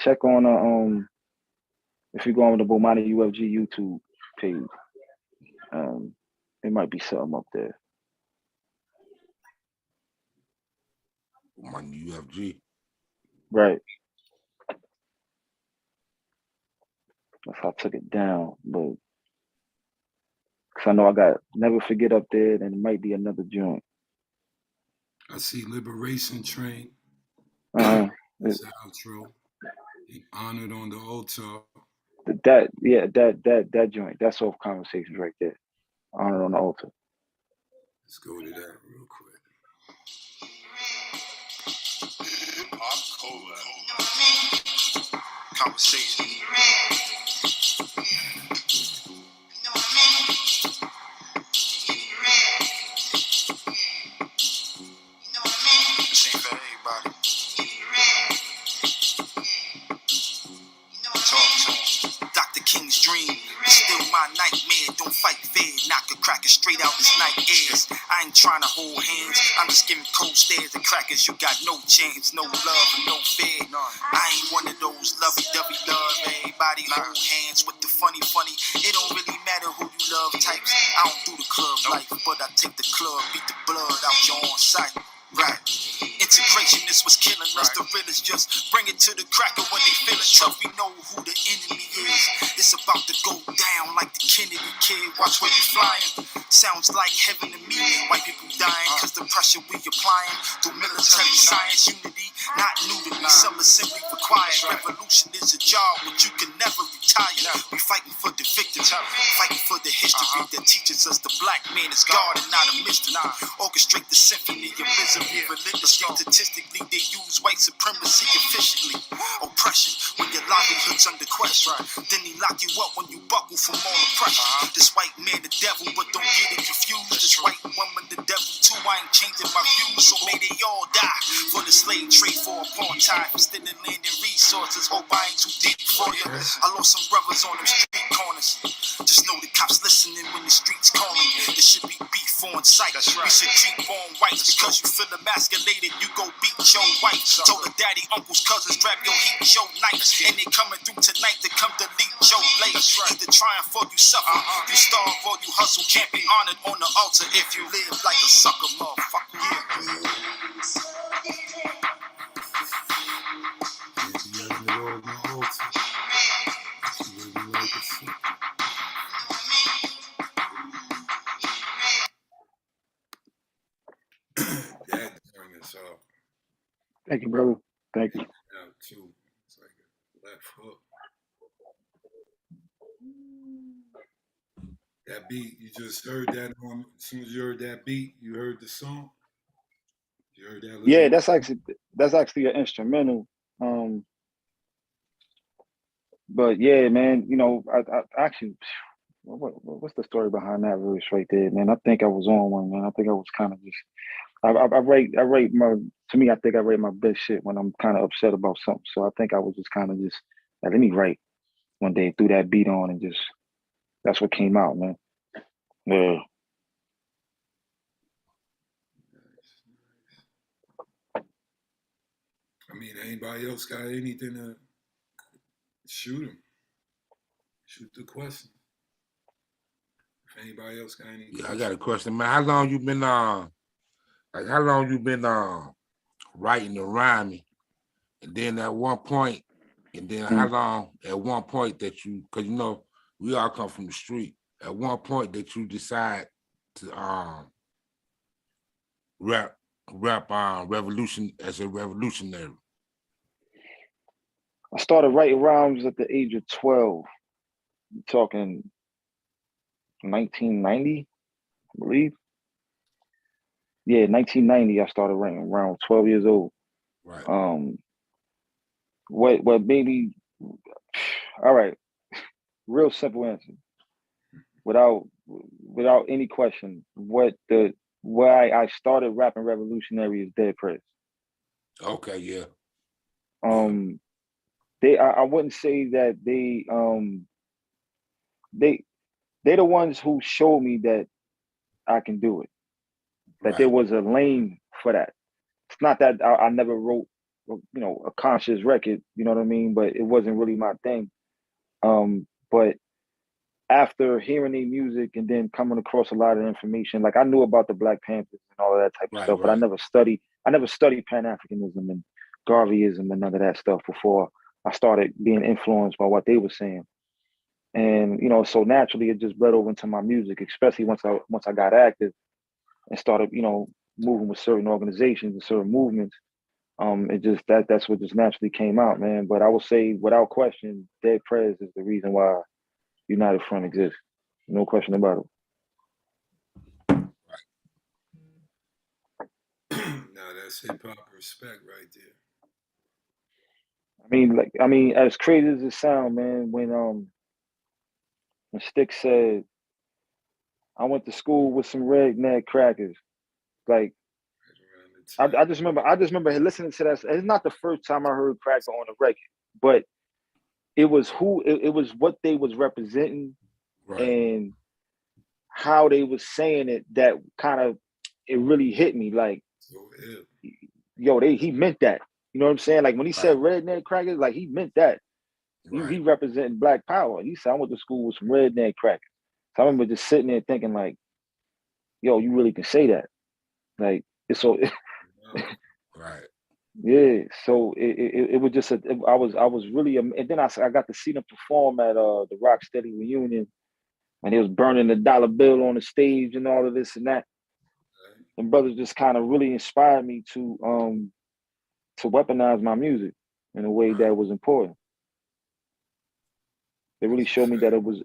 check on, if you go on the Bomani UFG YouTube page, it might be something up there. Bomani UFG. Right. If I took it down, but because I know I got Never Forget up there, and it might be another joint. I see Liberation Train. Uh-huh. That's the outro. He honored on the altar. That joint. That's off Conversations right there. Honor on the Altar. Let's go to that real quick. Conversation. This ain't for everybody. Talk to him. Dr. King's dream. Still my nightmare. Don't fight fair. Knock a cracker straight out this night airs. I ain't trying to hold hands. I'm just giving cold stares and crackers. You got no chance, no love, and no fear. I ain't one of those lovey-dovey love. Everybody hold hands with the funny. It don't really matter who you love types. I don't do the club life, but I take the club, beat the blood out your own sight. Right. Integration is what's killing us. The real is just bring it to the cracker when they feeling tough. We know who the enemy is. It's about to go down like the Kennedy kid. Watch where you flying. Sounds like heaven to me. White people dying cause the pressure we applying through military science. Unity not new to me. Some assembly required. Revolution is a job, but you can never retire. We fighting for the victims, fighting for the history that teaches us the black man is God and not a mystery. Orchestrate the symphony of misery relentlessly. Statistically, they use white supremacy efficiently. Oppression, when your livelihood's under question. Then he lock you up when you buckle from all oppression. This white man the devil, but don't get it confused. This white woman the devil too. I ain't changing my views, so may they all die. For the slave trade for a pawn time, for stealing land and resources. Hope I ain't too deep for you. I lost some brothers on them street corners. Just know the cops listening when the streets calling. There should be beef on sight. We should treat born whites because you feel emasculated. You go beat your wife. Told her daddy, uncles, cousins, grab your heat, your knives. And they coming through tonight to come delete your late. Either triumph or you suffer. You starve or you hustle. Can't be honored on the altar if you live like a sucker, motherfucker. That joint is Thank you, brother. Thank you. out too. It's like a left hook. That beat, you just heard that on. As soon as you heard that beat, you heard the song. You heard that. Yeah, that's actually an instrumental. But yeah, man, you know, I actually, what's the story behind that verse right there, man? I think I was on one, man. I think I was kind of just, I rate my, to me, I think I rate my best shit when I'm kind of upset about something. So I think I was just kind of just, let me write one day, threw that beat on and just, that's what came out, man. Yeah. I mean, anybody else got anything to shoot him? Shoot the question. If anybody else got anything. Yeah, I got a question, man. How long you been writing and rhyming? And then at one point, how long at one point that you, because you know, we all come from the street. At one point that you decide to rap revolution as a revolutionary. I started writing rhymes at the age of 12. I'm talking 1990, I believe. Yeah, 1990. I started writing around 12 years old. Right. What made me? All right, real simple answer. Without any question, why I started rapping revolutionary is Dead Prez. Okay, yeah. I wouldn't say that they're the ones who showed me that I can do it. That there was a lane for that. It's not that I never wrote, a conscious record, you know what I mean? But it wasn't really my thing. But after hearing their music and then coming across a lot of information, like I knew about the Black Panthers and all of that type of stuff, but I never studied Pan-Africanism and Garveyism and none of that stuff before I started being influenced by what they were saying. And, so naturally it just bled over into my music, especially once I got active and started, moving with certain organizations and certain movements. It just that's what just naturally came out, man. But I would say without question, Dead Prez is the reason why United Front exists. No question about it. Now that's hip hop respect right there. I mean, as crazy as it sounds, man, when Stick said, I went to school with some redneck crackers, like I just remember listening to that. It's not the first time I heard cracker on the record, but it was it was what they was representing and how they was saying it that kind of it really hit me. Like, yo, he meant that. You know what I'm saying? Like when he said redneck crackers, like he meant that. He representing Black power. He said, I went to school with some redneck crackers. So I remember just sitting there thinking like, yo, you really can say that. Like it's so yeah. So it was just I was really, and then I got to see them perform at the Rocksteady reunion, and they was burning the dollar bill on the stage and all of this and that. And brothers just kind of really inspired me to weaponize my music in a way that was important. They really showed me that it was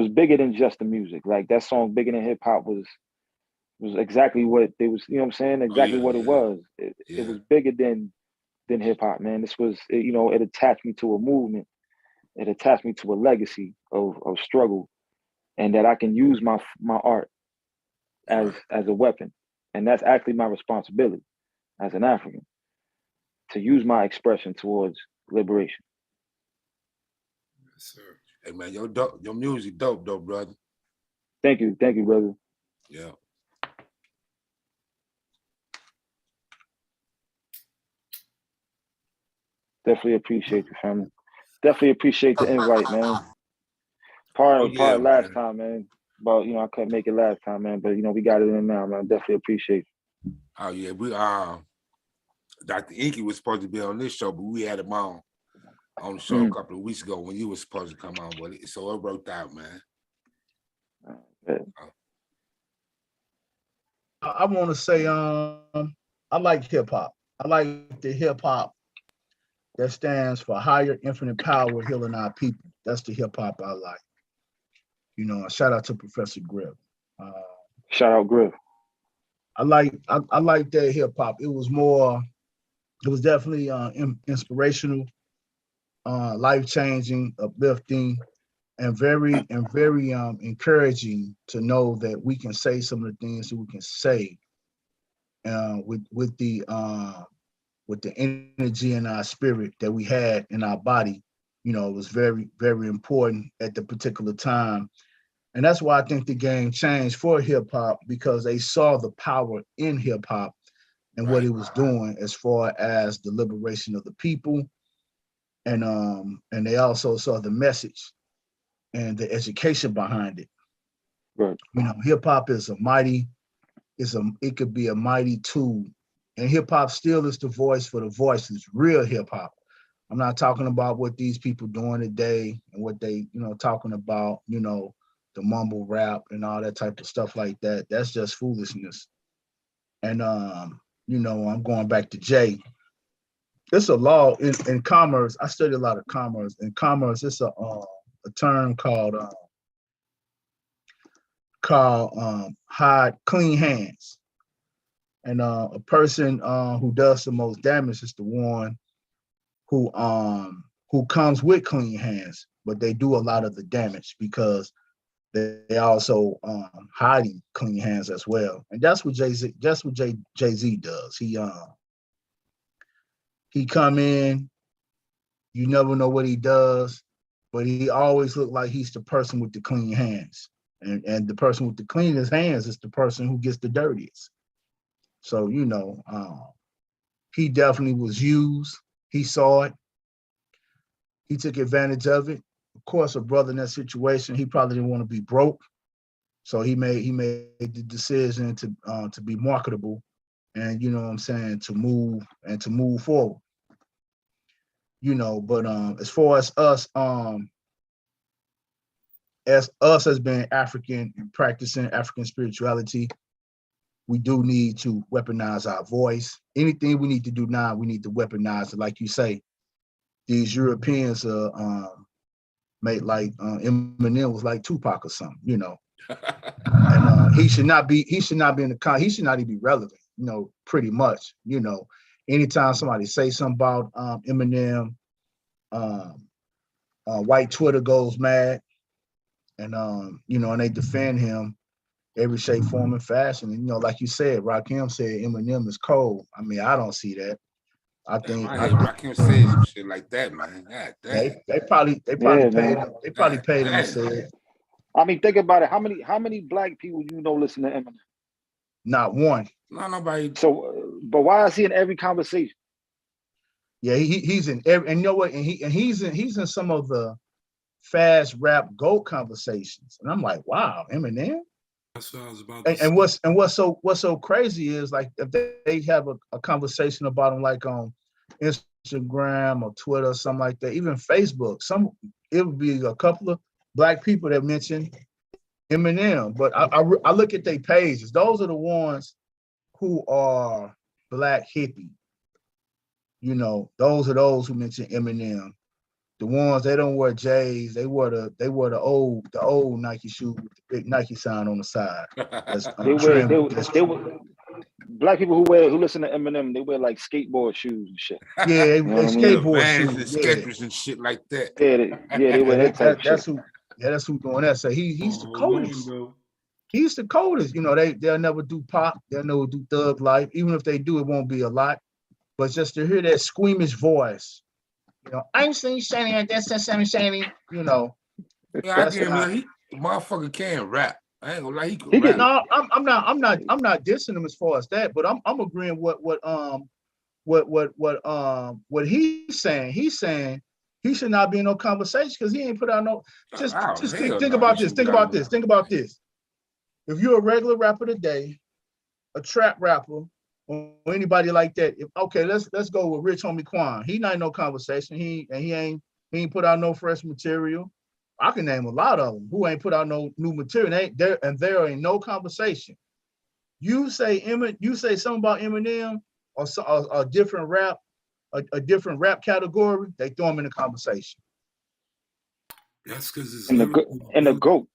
bigger than just the music. Like that song Bigger Than Hip Hop was exactly what they was, you know what I'm saying? Exactly what it was. It was bigger than hip hop, man. This was, it attached me to a movement. It attached me to a legacy of struggle, and that I can use my art as a weapon. And that's actually my responsibility as an African, to use my expression towards liberation. Yes, sir. Hey man, your music dope though, brother. Thank you, brother. Yeah. Definitely appreciate you, family. Definitely appreciate the invite, man. Part last time, man. But I couldn't make it last time, man. But we got it in now, man. Definitely appreciate you. Oh yeah, we Dr. Inky was supposed to be on this show, but we had him on the show a couple of weeks ago when you were supposed to come on, but so it worked out, man. I want to say, I like hip hop. I like the hip hop that stands for higher infinite power healing our people. That's the hip hop I like. Shout out to Professor Griff. Shout out Griff. I like that hip hop. It was definitely inspirational, life changing, uplifting, and very encouraging to know that we can say some of the things that we can say with the energy in our spirit that we had in our body. It was very, very important at the particular time. And that's why I think the game changed for hip hop, because they saw the power in hip hop and what it was doing as far as the liberation of the people. And they also saw the message and the education behind it. Right. Hip hop is it could be a mighty tool. And hip hop still is the voice for the voiceless, real hip hop. I'm not talking about what these people doing today and what they, talking about, the mumble rap and all that type of stuff like that. That's just foolishness. And I'm going back to Jay. it's a law in commerce. I study a lot of commerce. In commerce, it's a term called clean hands. And a person who does the most damage is the one who comes with clean hands, but they do a lot of the damage because they also hiding clean hands as well. And that's what Jay-Z does. He come in, you never know what he does, but he always look like he's the person with the clean hands. And the person with the cleanest hands is the person who gets the dirtiest. So, he definitely was used. He saw it. He took advantage of it. Of course, a brother in that situation, he probably didn't want to be broke. So he made the decision to be marketable and, you know what I'm saying, to move forward. But as far as us, as being African and practicing African spirituality, we do need to weaponize our voice. Anything we need to do now, we need to weaponize it. Like you say, these Europeans made like Eminem was like Tupac or something, and he should not be in the he should not even be relevant, pretty much. Anytime somebody say something about Eminem, white Twitter goes mad, and and they defend him every shape, form, and fashion. And like you said, Rakim said Eminem is cold. I mean, I don't see that. I think Rakim said some shit like that, man. God damn. They probably paid him. They probably paid him to say it. I mean, think about it. How many black people listen to Eminem? Not one. Not nobody. So, but why is he in every conversation? Yeah, he's in every, and you know what? And he's in some of the fast rap GOAT conversations, and I'm like, wow, Eminem. That's what I was about to say. And what's so crazy is, like, if they have a conversation about him, like on Instagram or Twitter or something like that, even Facebook, it would be a couple of black people that mention Eminem. But I look at their pages; those are the ones who are black hippie. Those are those who mention Eminem. The ones, they don't wear J's, they wear the old Nike shoes with the big Nike sign on the side. They wear black people who listen to Eminem, they wear like skateboard shoes and shit. Yeah, they skateboard shoes and Skechers and shit like that. Yeah, they wear that type that's shit. that's who doing that. So he's the coldest. He's the coldest. They'll never do pop, they'll never do thug life. Even if they do, it won't be a lot. But just to hear that squeamish voice. I'm saying shiny, that's shiny. Yeah, I can't. He motherfucker can't rap. I ain't gonna lie, he can rap. No, I'm not dissing him as far as that, but I'm agreeing what he's saying. He's saying he should not be in no conversation because he ain't put out no. Just think about this. Think about this. If you're a regular rapper today, a trap rapper, or anybody like that, let's go with Rich Homie Quan. He not in no conversation. He ain't put out no fresh material. I can name a lot of them who ain't put out no new material. They're in no conversation. You say something about Eminem or a different rap, a different rap category, they throw him in the conversation. That's because it's and the GOAT.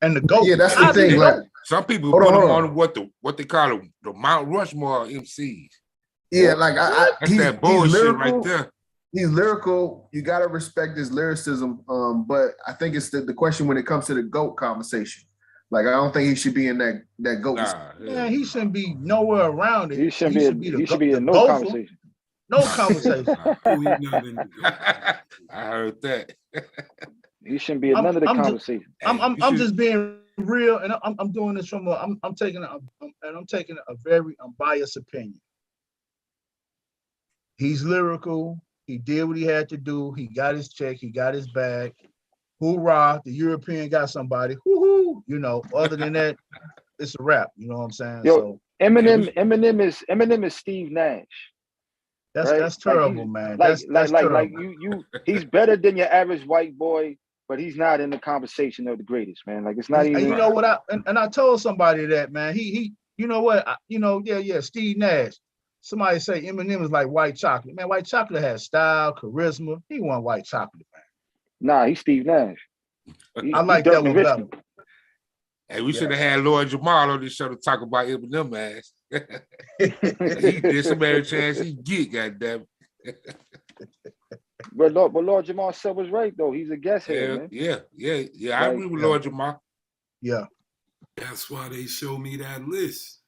And the GOAT. Yeah, that's the thing. Like, some people put him on what they call the Mount Rushmore MCs. Yeah, like that's that bullshit right there. He's lyrical. You gotta respect his lyricism. But I think it's the question when it comes to the GOAT conversation. Like, I don't think he should be in that GOAT. Yeah, he shouldn't be nowhere around it. He should be in no conversation. No conversation. I heard that. He shouldn't be in none of the conversation. I'm just being real, and I'm doing this from I'm taking a very unbiased opinion. He's lyrical. He did what he had to do. He got his check. He got his bag. Hoorah! The European got somebody. Woohoo! Other than that, it's a wrap. You know what I'm saying? Yo, so Eminem is Steve Nash. That's terrible, man. Like terrible. you he's better than your average white boy, but he's not in the conversation of the greatest, man. Like, it's not even. And you know what? I told somebody that, man. He you know what? Yeah, Steve Nash. somebody say Eminem is like white chocolate. Man, white chocolate has style, charisma. He wasn't white chocolate, man. Nah, he's Steve Nash. I like that one better. Hey, we should have had Lord Jamal on this show to talk about Eminem ass. He did some every chance he get, goddamn. But Lord Jamal said was right though. He's a guest here, man. Yeah. I agree with Lord Jamal. Yeah. That's why they showed me that list.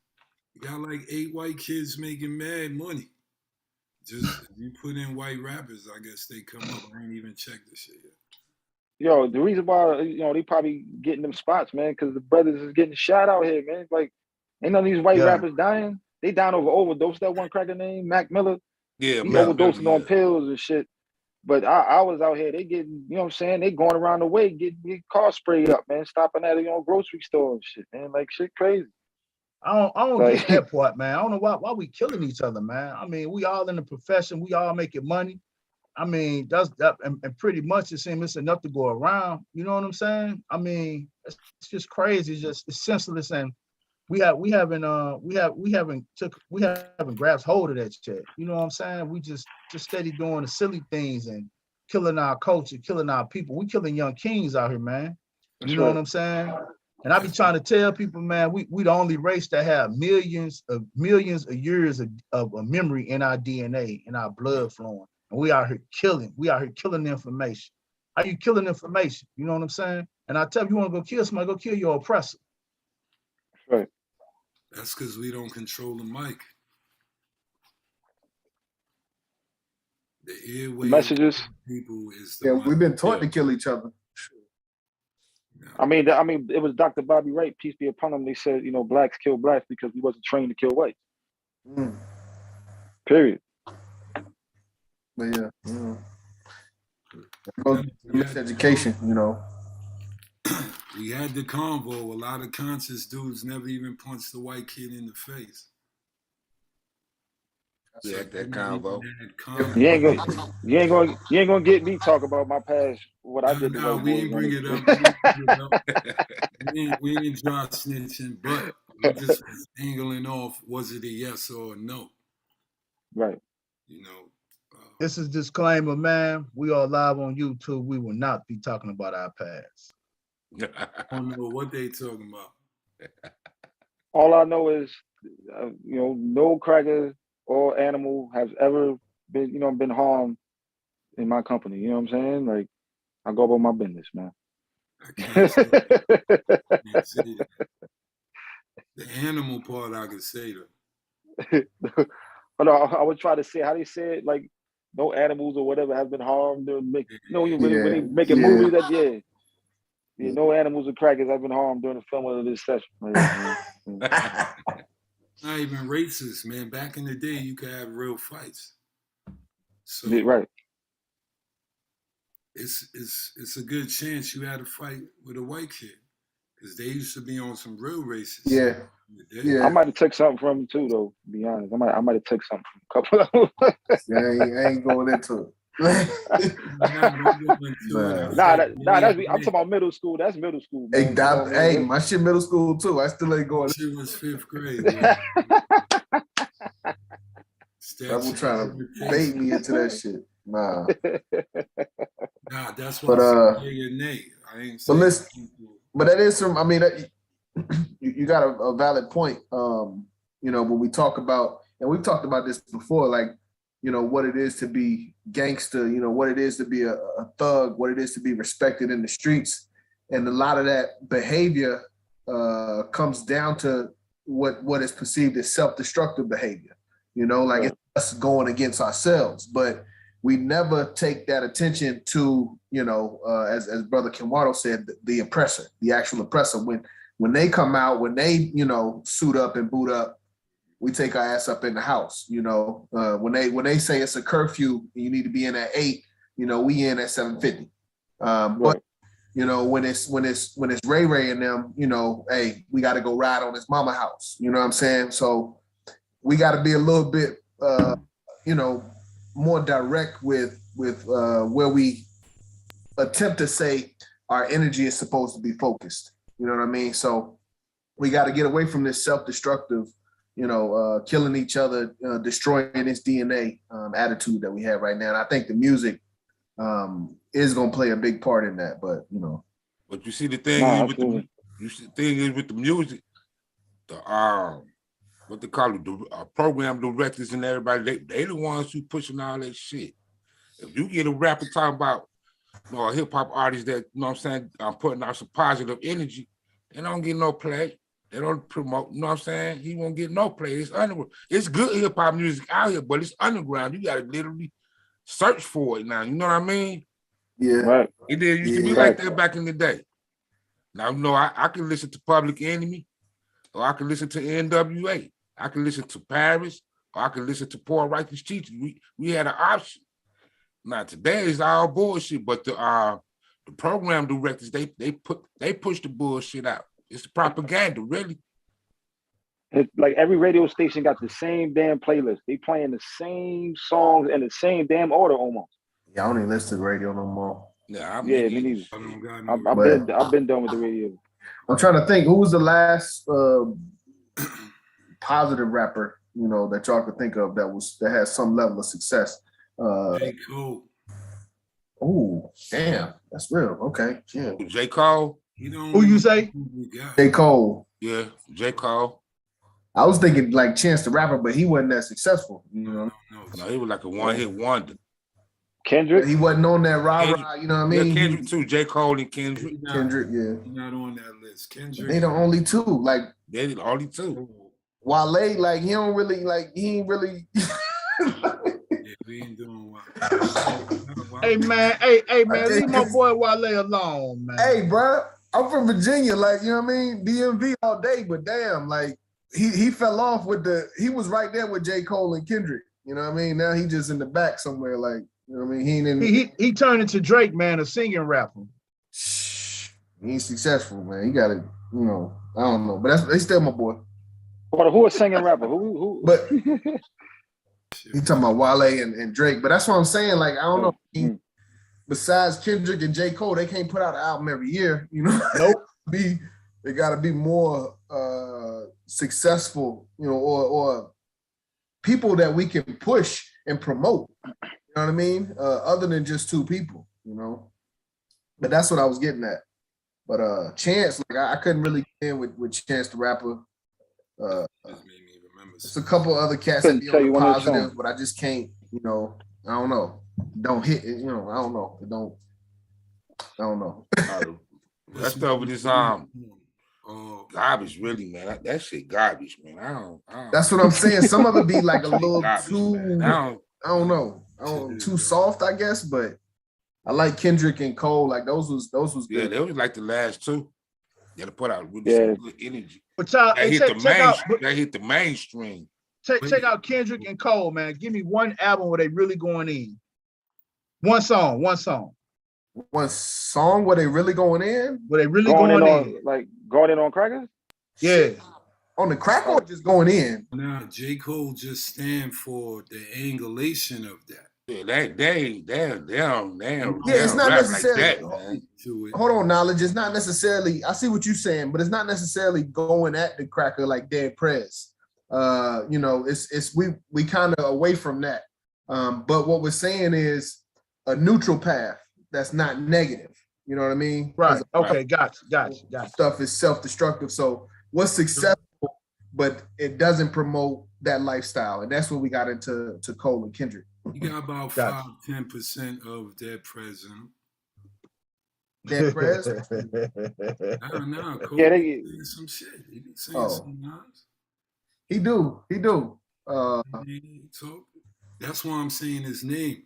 You got like 8 white kids making mad money. Just you put in white rappers, I guess they come up. I ain't even checked this shit yet. Yo, the reason why they probably getting them spots, man, because the brothers is getting shot out here, man. Like, ain't none of these white rappers dying. They dying over overdose. That one cracker named Mac Miller. Yeah, he overdosing on pills and shit. But I was out here, they getting, you know what I'm saying? They going around the way, getting car sprayed up, man, stopping at a grocery store and shit, man. Like shit crazy. I don't get that part, man. I don't know why we killing each other, man. I mean, we all in the profession, we all making money. I mean, and pretty much it seems it's enough to go around. You know what I'm saying? I mean, it's just crazy. It's senseless, and we haven't grasped hold of that shit. You know what I'm saying? We just steady doing the silly things and killing our culture, killing our people. We killing young kings out here, man. You know what I'm saying? And I be trying to tell people, man, we the only race that have millions of years of memory in our DNA, in our blood flowing. And we out here killing. We out here killing the information. How you killing information? You know what I'm saying? And I tell you, you want to go kill somebody, go kill your oppressor. Right. That's because we don't control the mic. The airway messages. People is the mic. We've been taught to kill each other. I mean, it was Dr. Bobby Wright, peace be upon him. They said, blacks kill blacks because we wasn't trained to kill whites. Period. But miseducation, We had the CONVO. A lot of conscious dudes never even punched the white kid in the face. Yeah, that CONVO. You ain't gonna get me talk about my past. What I did. No, we ain't bring it up. We ain't dry snitching, but we just angling off. Was it a yes or a no? Right. This is disclaimer, man. We are live on YouTube. We will not be talking about our past. I don't know what they talking about. All I know is, no cracker or animal has ever been harmed in my company. You know what I'm saying? Like, I go about my business, man. I can't say that. The animal part I can say though. But I would try to say how they say it, like no animals or whatever has been harmed. When they making movies that no animals or crackers have been harmed during the filming of this session. Not even racist, man. Back in the day, you could have real fights. So right. It's a good chance you had a fight with a white kid because they used to be on some real racists. Yeah. I might have took something from him too, though. To be honest, I might have took something from a couple of them. I ain't going into it. I'm talking about middle school. That's middle school. Man. Hey, my shit middle school too. I still ain't going. Shit was 5th grade. I'm trying to bait me into that shit. Nah, that's why I say yay or nay. I ain't saying. But listen, but that is some. I mean, you got a valid point. When we talk about, and we've talked about this before, like, what it is to be gangster, what it is to be a thug, what it is to be respected in the streets. And a lot of that behavior comes down to what is perceived as self-destructive behavior. It's us going against ourselves. But we never take that attention to, as Brother Kenwardo said, the oppressor, the actual oppressor. When they come out, when they, suit up and boot up, we take our ass up in the house. When they say it's a curfew, you need to be in at 8. We in at 7:50. But when it's Ray Ray and them, hey, we got to go ride on his mama house. You know what I'm saying? So we got to be a little bit, more direct with where we attempt to say our energy is supposed to be focused. You know what I mean? So we got to get away from this self-destructive, killing each other, destroying its DNA attitude that we have right now. And I think the music is gonna play a big part in that. But But you see, the thing is with the music, the what they call it, the program directors and everybody, they the ones who pushing all that shit. If you get a rapper talking about, a hip hop artist that, I'm saying, putting out some positive energy, they don't get no play. They don't promote, you know what I'm saying? He won't get no play. It's underground. It's good hip hop music out here, but it's underground. You gotta literally search for it now. You know what I mean? Yeah. Right. It used to be like that back in the day. Now, I can listen to Public Enemy, or I can listen to NWA. I can listen to Paris, or I can listen to Poor Righteous Teachers. We had an option. Now today is all bullshit, but the program directors, they push the bullshit out. It's propaganda, really. It's like every radio station got the same damn playlist. They playing the same songs in the same damn order almost. Yeah, I don't even listen to the radio no more. Yeah, me neither. I've been done with the radio. I'm trying to think, who was the last positive rapper, that y'all could think of that had some level of success? J. Cole. Oh, damn, that's real. Okay, yeah. J. Cole. Who you say? J. Cole. Yeah, J. Cole. I was thinking like Chance the Rapper, but he wasn't that successful. No, he was like a one-hit wonder. Kendrick. He wasn't on that rah-rah, you know what I mean? Yeah, Kendrick too. J. Cole and Kendrick. Kendrick, yeah. He's not on that list. Kendrick. They the only two. Like they the only two. Wale, like he ain't really. Yeah, we ain't doing well. Hey man, leave my boy Wale alone, man. Hey, bro, I'm from Virginia, like, you know what I mean? DMV all day, but damn, like he fell off he was right there with J. Cole and Kendrick. You know what I mean? Now he just in the back somewhere, like, you know what I mean? He ain't in. He turned into Drake, man, a singing rapper. He ain't successful, man. He got it, I don't know, but he's still my boy. But who a singing rapper? Who? But he talking about Wale and Drake, but that's what I'm saying. Like, I don't know. Besides Kendrick and J. Cole, they can't put out an album every year. Nope. They got to be more successful, or people that we can push and promote. You know what I mean? Other than just two people. But that's what I was getting at. But Chance, like I couldn't really get in with Chance the Rapper. There's a couple other cats that be on the positive, but I just can't, I don't know. Don't hit it, I don't know. I don't know. Let's start with this garbage, really, man. That shit garbage, man. I don't. That's what I'm saying. Some of it be like a little garbage, too, man. I don't know. Too soft, I guess, but I like Kendrick and Cole. Like those was good. Yeah, they was like the last two. They had to put out really some good energy. But y'all, That hit the mainstream. Check out Kendrick and Cole, man. Give me one album where they really going in. One song. One song where they really going in? Where they really going in. Like going in on crackers? Yeah. On the crack or just going in? Nah, J. Cole just stand for the angulation of that. Yeah, they damn. Yeah, it's not necessarily. Like that, hold on, knowledge. It's not necessarily. I see what you're saying, but it's not necessarily going at the cracker like Dead Prez. It's we kind of away from that. But what we're saying is a neutral path that's not negative. You know what I mean? Right. Okay. Gotcha. Stuff is self-destructive. So what's successful, but it doesn't promote that lifestyle, and that's what we got into Cole and Kendrick. You got about 5-10% of Dead Prez in them. Dead Prez? Nah, Cole some shit. He be saying some lines. He do. That's why I'm saying his name.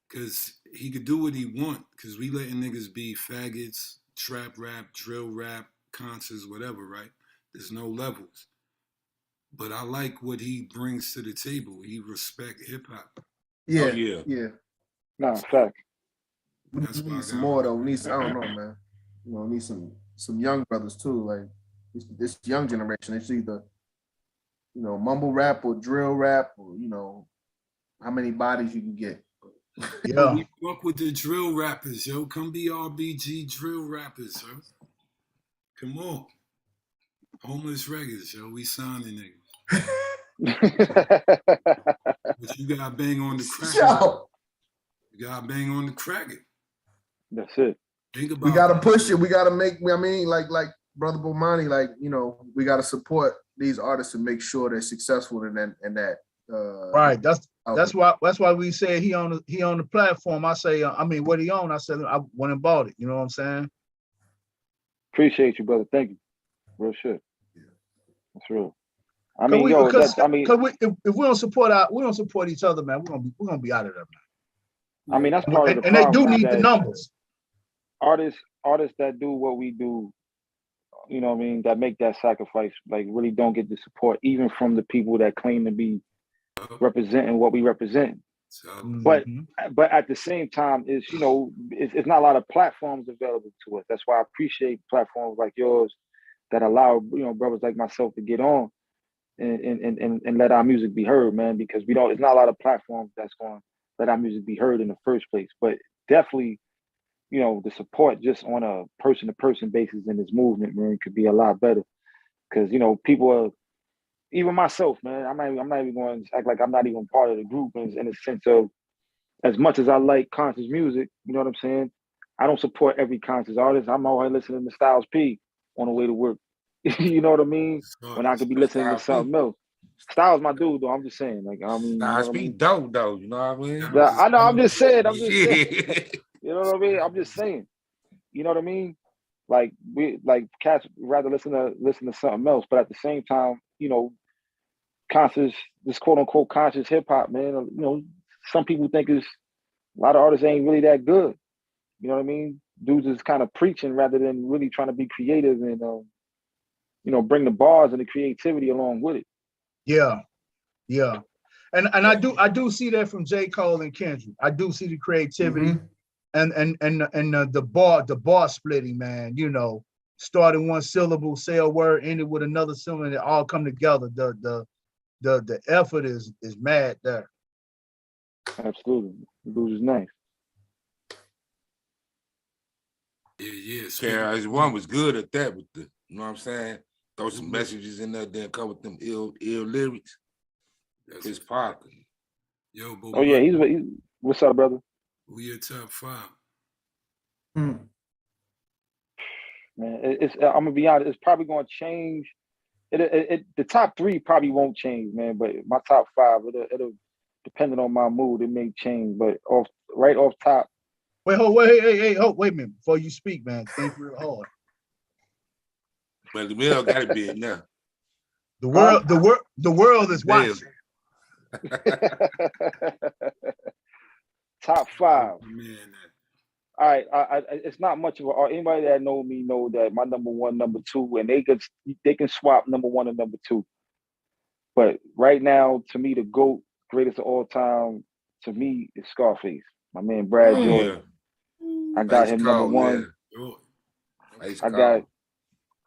Because he could do what he want. Because we letting niggas be faggots, trap rap, drill rap, concerts, whatever, right? There's no levels. But I like what he brings to the table. He respect hip-hop. Yeah. Nah, fact. That's why Need some more though. I don't know, man. Need some young brothers too. Like this young generation. It's either mumble rap or drill rap, or how many bodies you can get. Yeah. We fuck with the drill rappers, yo. Come be RBG drill rappers, yo. Come on. Homeless records, yo. We signing niggas. But you gotta bang on the crack. Yo, You gotta bang on the crack. That's it. Think about we gotta push it. We gotta make. I mean, like Brother Bomani, like, you know, we gotta support these artists and make sure they're successful in that. Right. That's why we say he on the platform. I say, I mean, what he on? I said I went and bought it. You know what I'm saying? Appreciate you, brother. Thank you. Real shit. Yeah. That's real. I mean, because if we don't support each other, man, we're gonna be out of there, man. I mean, that's part of the and problem. They do need the numbers. Artists that do what we do, you know what I mean, that make that sacrifice, like, really don't get the support, even from the people that claim to be representing what we represent. But at the same time, it's not a lot of platforms available to us. That's why I appreciate platforms like yours that allow, you know, brothers like myself to get on and let our music be heard, man, because it's not a lot of platforms that's going to let our music be heard in the first place. But definitely, you know, the support just on a person-to-person basis in this movement, man, could be a lot better. Because, you know, people are, even myself, man, I'm not even going to act like I'm not even part of the group in the sense of, as much as I like conscious music, you know what I'm saying? I don't support every conscious artist. I'm always listening to Styles P on the way to work. You know what I mean? When I could be listening to something else. Styles my dude, though. I'm just saying. Like, I mean, Styles P dope, though. You know what I mean? I know. I'm just saying. You know what I mean? I'm just saying. You know what I mean? Like, cats rather listen to something else, but at the same time, you know, conscious, this quote unquote conscious hip hop, man. You know, some people think a lot of artists ain't really that good. You know what I mean? Dudes is kind of preaching rather than really trying to be creative and you know, bring the bars and the creativity along with it. Yeah. And I do see that from J. Cole and Kendrick. I do see the creativity and the bar splitting, man. You know, starting one syllable, say a word, ended with another syllable, and they all come together. The effort is mad there. Absolutely. The dude is nice. Yeah. KRS-One was good at that with the, you know what I'm saying? Throw some messages in there, then come with them ill lyrics. It's popular. Yo, but oh yeah, he's what's up, brother? Who your top 5? Man, I'm gonna be honest. It's probably gonna change. The top 3 probably won't change, man. But my top 5, it'll depending on my mood, it may change. But right off top. Wait a minute before you speak, man. Think real hard. But the mill got to be in there. The world is watching. Top 5. Man. All right, it's not much of anybody that know me know that my number 1, number 2, and they can swap number 1 and number 2. But right now, to me, the GOAT, greatest of all time, to me, is Scarface. My man Brad Jordan. I got him number 1. Yeah.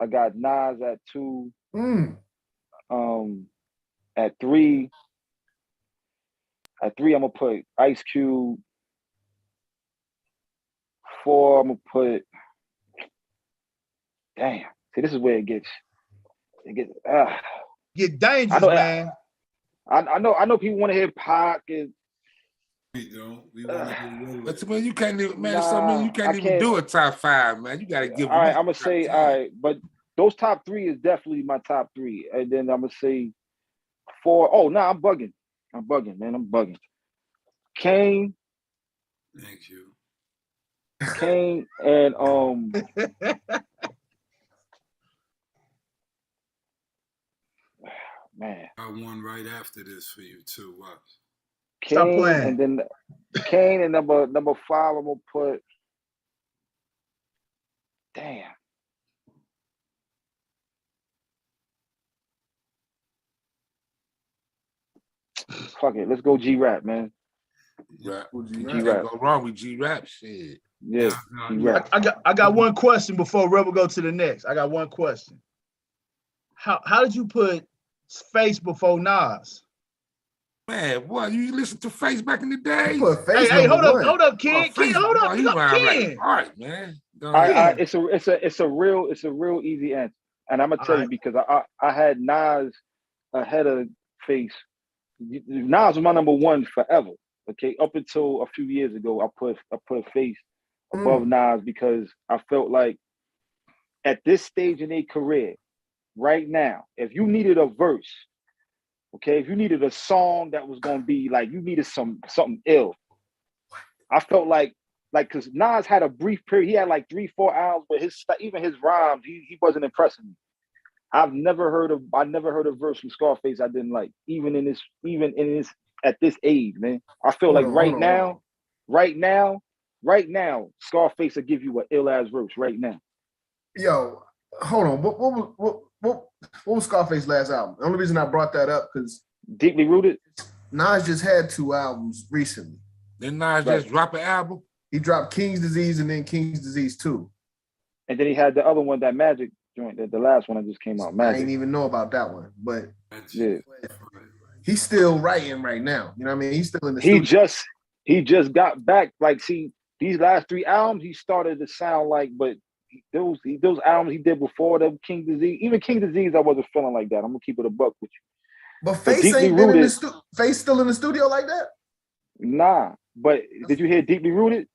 I got Nas at 2. At 3. At 3, I'm gonna put Ice Cube. 4, I'm gonna put. Damn. See, this is where it gets get dangerous, man. I know people want to hear Pac and. We don't. We want to hear But man, you can't even, man. You can't even do a top 5, man. You gotta give. All right, I'm gonna say all right, but those top 3 is definitely my top 3, and then I'm gonna say 4. Oh no, I'm bugging, man. I'm bugging. Kane. Thank you. Kane and man. I won right after this for you too. Watch. Kane, and then Kane and number 5, I'm gonna put. Damn. Fuck it, let's go G-Rap, man. Rap. G-Rap. Go wrong with G-Rap shit. Yeah. G-Rap. I got one question before Rebel go to the next. I got one question. How did you put Face before Nas? Man, what, you listen to Face back in the day? Hey, hold up, Ken. Hold up, Ken. All right, man. It's a real easy answer, and I'm gonna tell you because I had Nas ahead of Face. Nas was my number one forever. Okay, up until a few years ago, I put Face above Nas because I felt like at this stage in their career, right now, if you needed a verse, okay, if you needed a song that was gonna be like you needed something ill, I felt like because Nas had a brief period, he had like 3-4 albums, but even his rhymes, he wasn't impressing me. I never heard a verse from Scarface I didn't like, even in this at this age, man. I feel like right now, Scarface will give you an ill ass verse right now. Yo, hold on. What was Scarface's last album? The only reason I brought that up because Deeply Rooted. Nas just had 2 albums recently. Didn't Nas just drop an album? He dropped King's Disease and then King's Disease 2. And then he had the other one, that Magic joint, the last one that just came out. Magic. I didn't even know about that one, but yeah, he's still writing right now. You know what I mean? He's still in the studio. He just got back. Like, see, these last 3 albums, he started to sound like, but those albums he did before the King Disease, even King Disease, I wasn't feeling like that. I'm gonna keep it a buck with you. But Face ain't been in the Face still in the studio like that? Nah. But did you hear Deeply Rooted?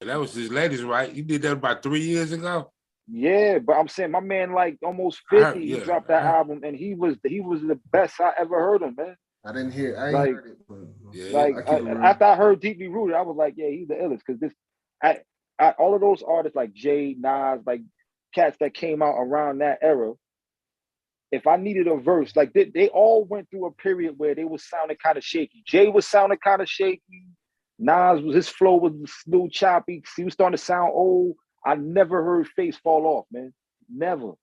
That was his latest, right? He did that about 3 years ago. Yeah, but I'm saying my man, like almost 50, he dropped that album, and he was the best I ever heard him, man. I didn't hear. I ain't heard it. But yeah, after I heard Deeply Rooted, I was like, yeah, he's the illest. Because all of those artists like Jay, Nas, like cats that came out around that era, if I needed a verse, like they all went through a period where they was sounding kind of shaky. Jay was sounding kind of shaky. Nas his flow was smooth, choppy. He was starting to sound old. I never heard Face fall off, man. Never.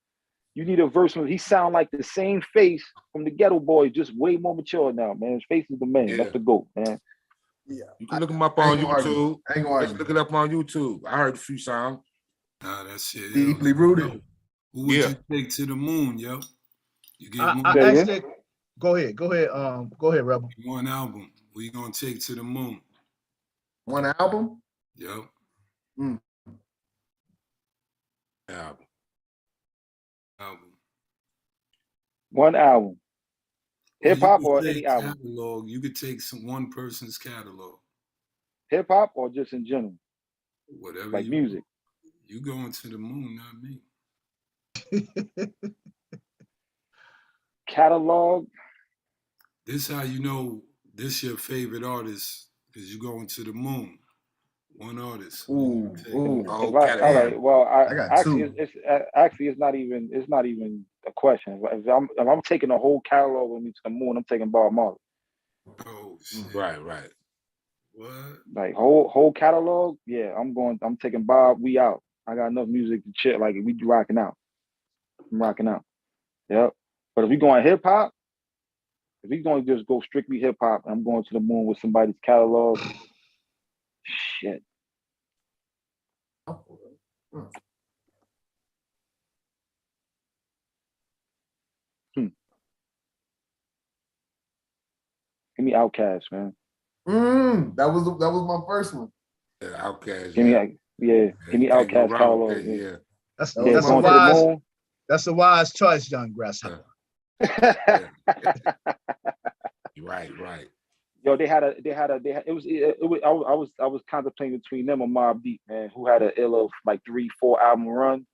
You need a verse from he sound like the same Face from the Ghetto Boys, just way more mature now, man. His Face is the man. Yeah. That's the GOAT, man. Yeah. You can look him up on YouTube. Let's look it up on YouTube. I heard a few songs. Nah, that shit. Deeply Rooted. Who would you take to the moon, yo? You get actually, go ahead. Go ahead, Rebel. One album. Who you gonna take to the moon? One album? Yep. Album. One album. Hip hop or any album? Catalog. You could take one person's catalog. Hip hop or just in general? Whatever. Like music. You going to the moon, not me. Catalog. This how you know this your favorite artist, because you going to the moon. One artist. Ooh. All right. Well, I got 2. It's not even a question. If I'm taking a whole catalog with me to the moon, I'm taking Bob Marley. Oh shit. Right. What? Like whole catalog? Yeah, I'm taking Bob. We out. I got enough music to chill. Like we rocking out. I'm rocking out. Yep. But if we going hip hop, if we going to just go strictly hip hop, I'm going to the moon with somebody's catalog. Shit. Give me Outkast, man. That was my first one. Yeah, Outkast. Give me Outkast catalog. Yeah. That's a wise choice, young Grasshopper. Right. Yo, I was contemplating between them and Mobb Deep, man, who had an ill of like 3-4 album run.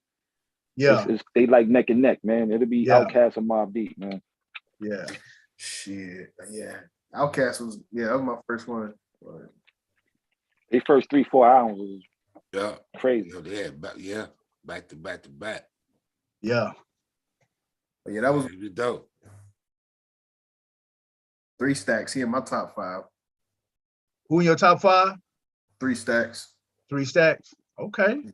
Yeah. They like neck and neck, man. It'll be Outkast and Mobb Deep, man. Yeah. Shit. Yeah. Outkast was that was my first one. Their first 3-4 albums was crazy. Back to back. Yeah. Yeah, that was dope. 3 Stacks. He in my top 5. Who in your top 5? 3 Stacks. 3 Stacks. Okay.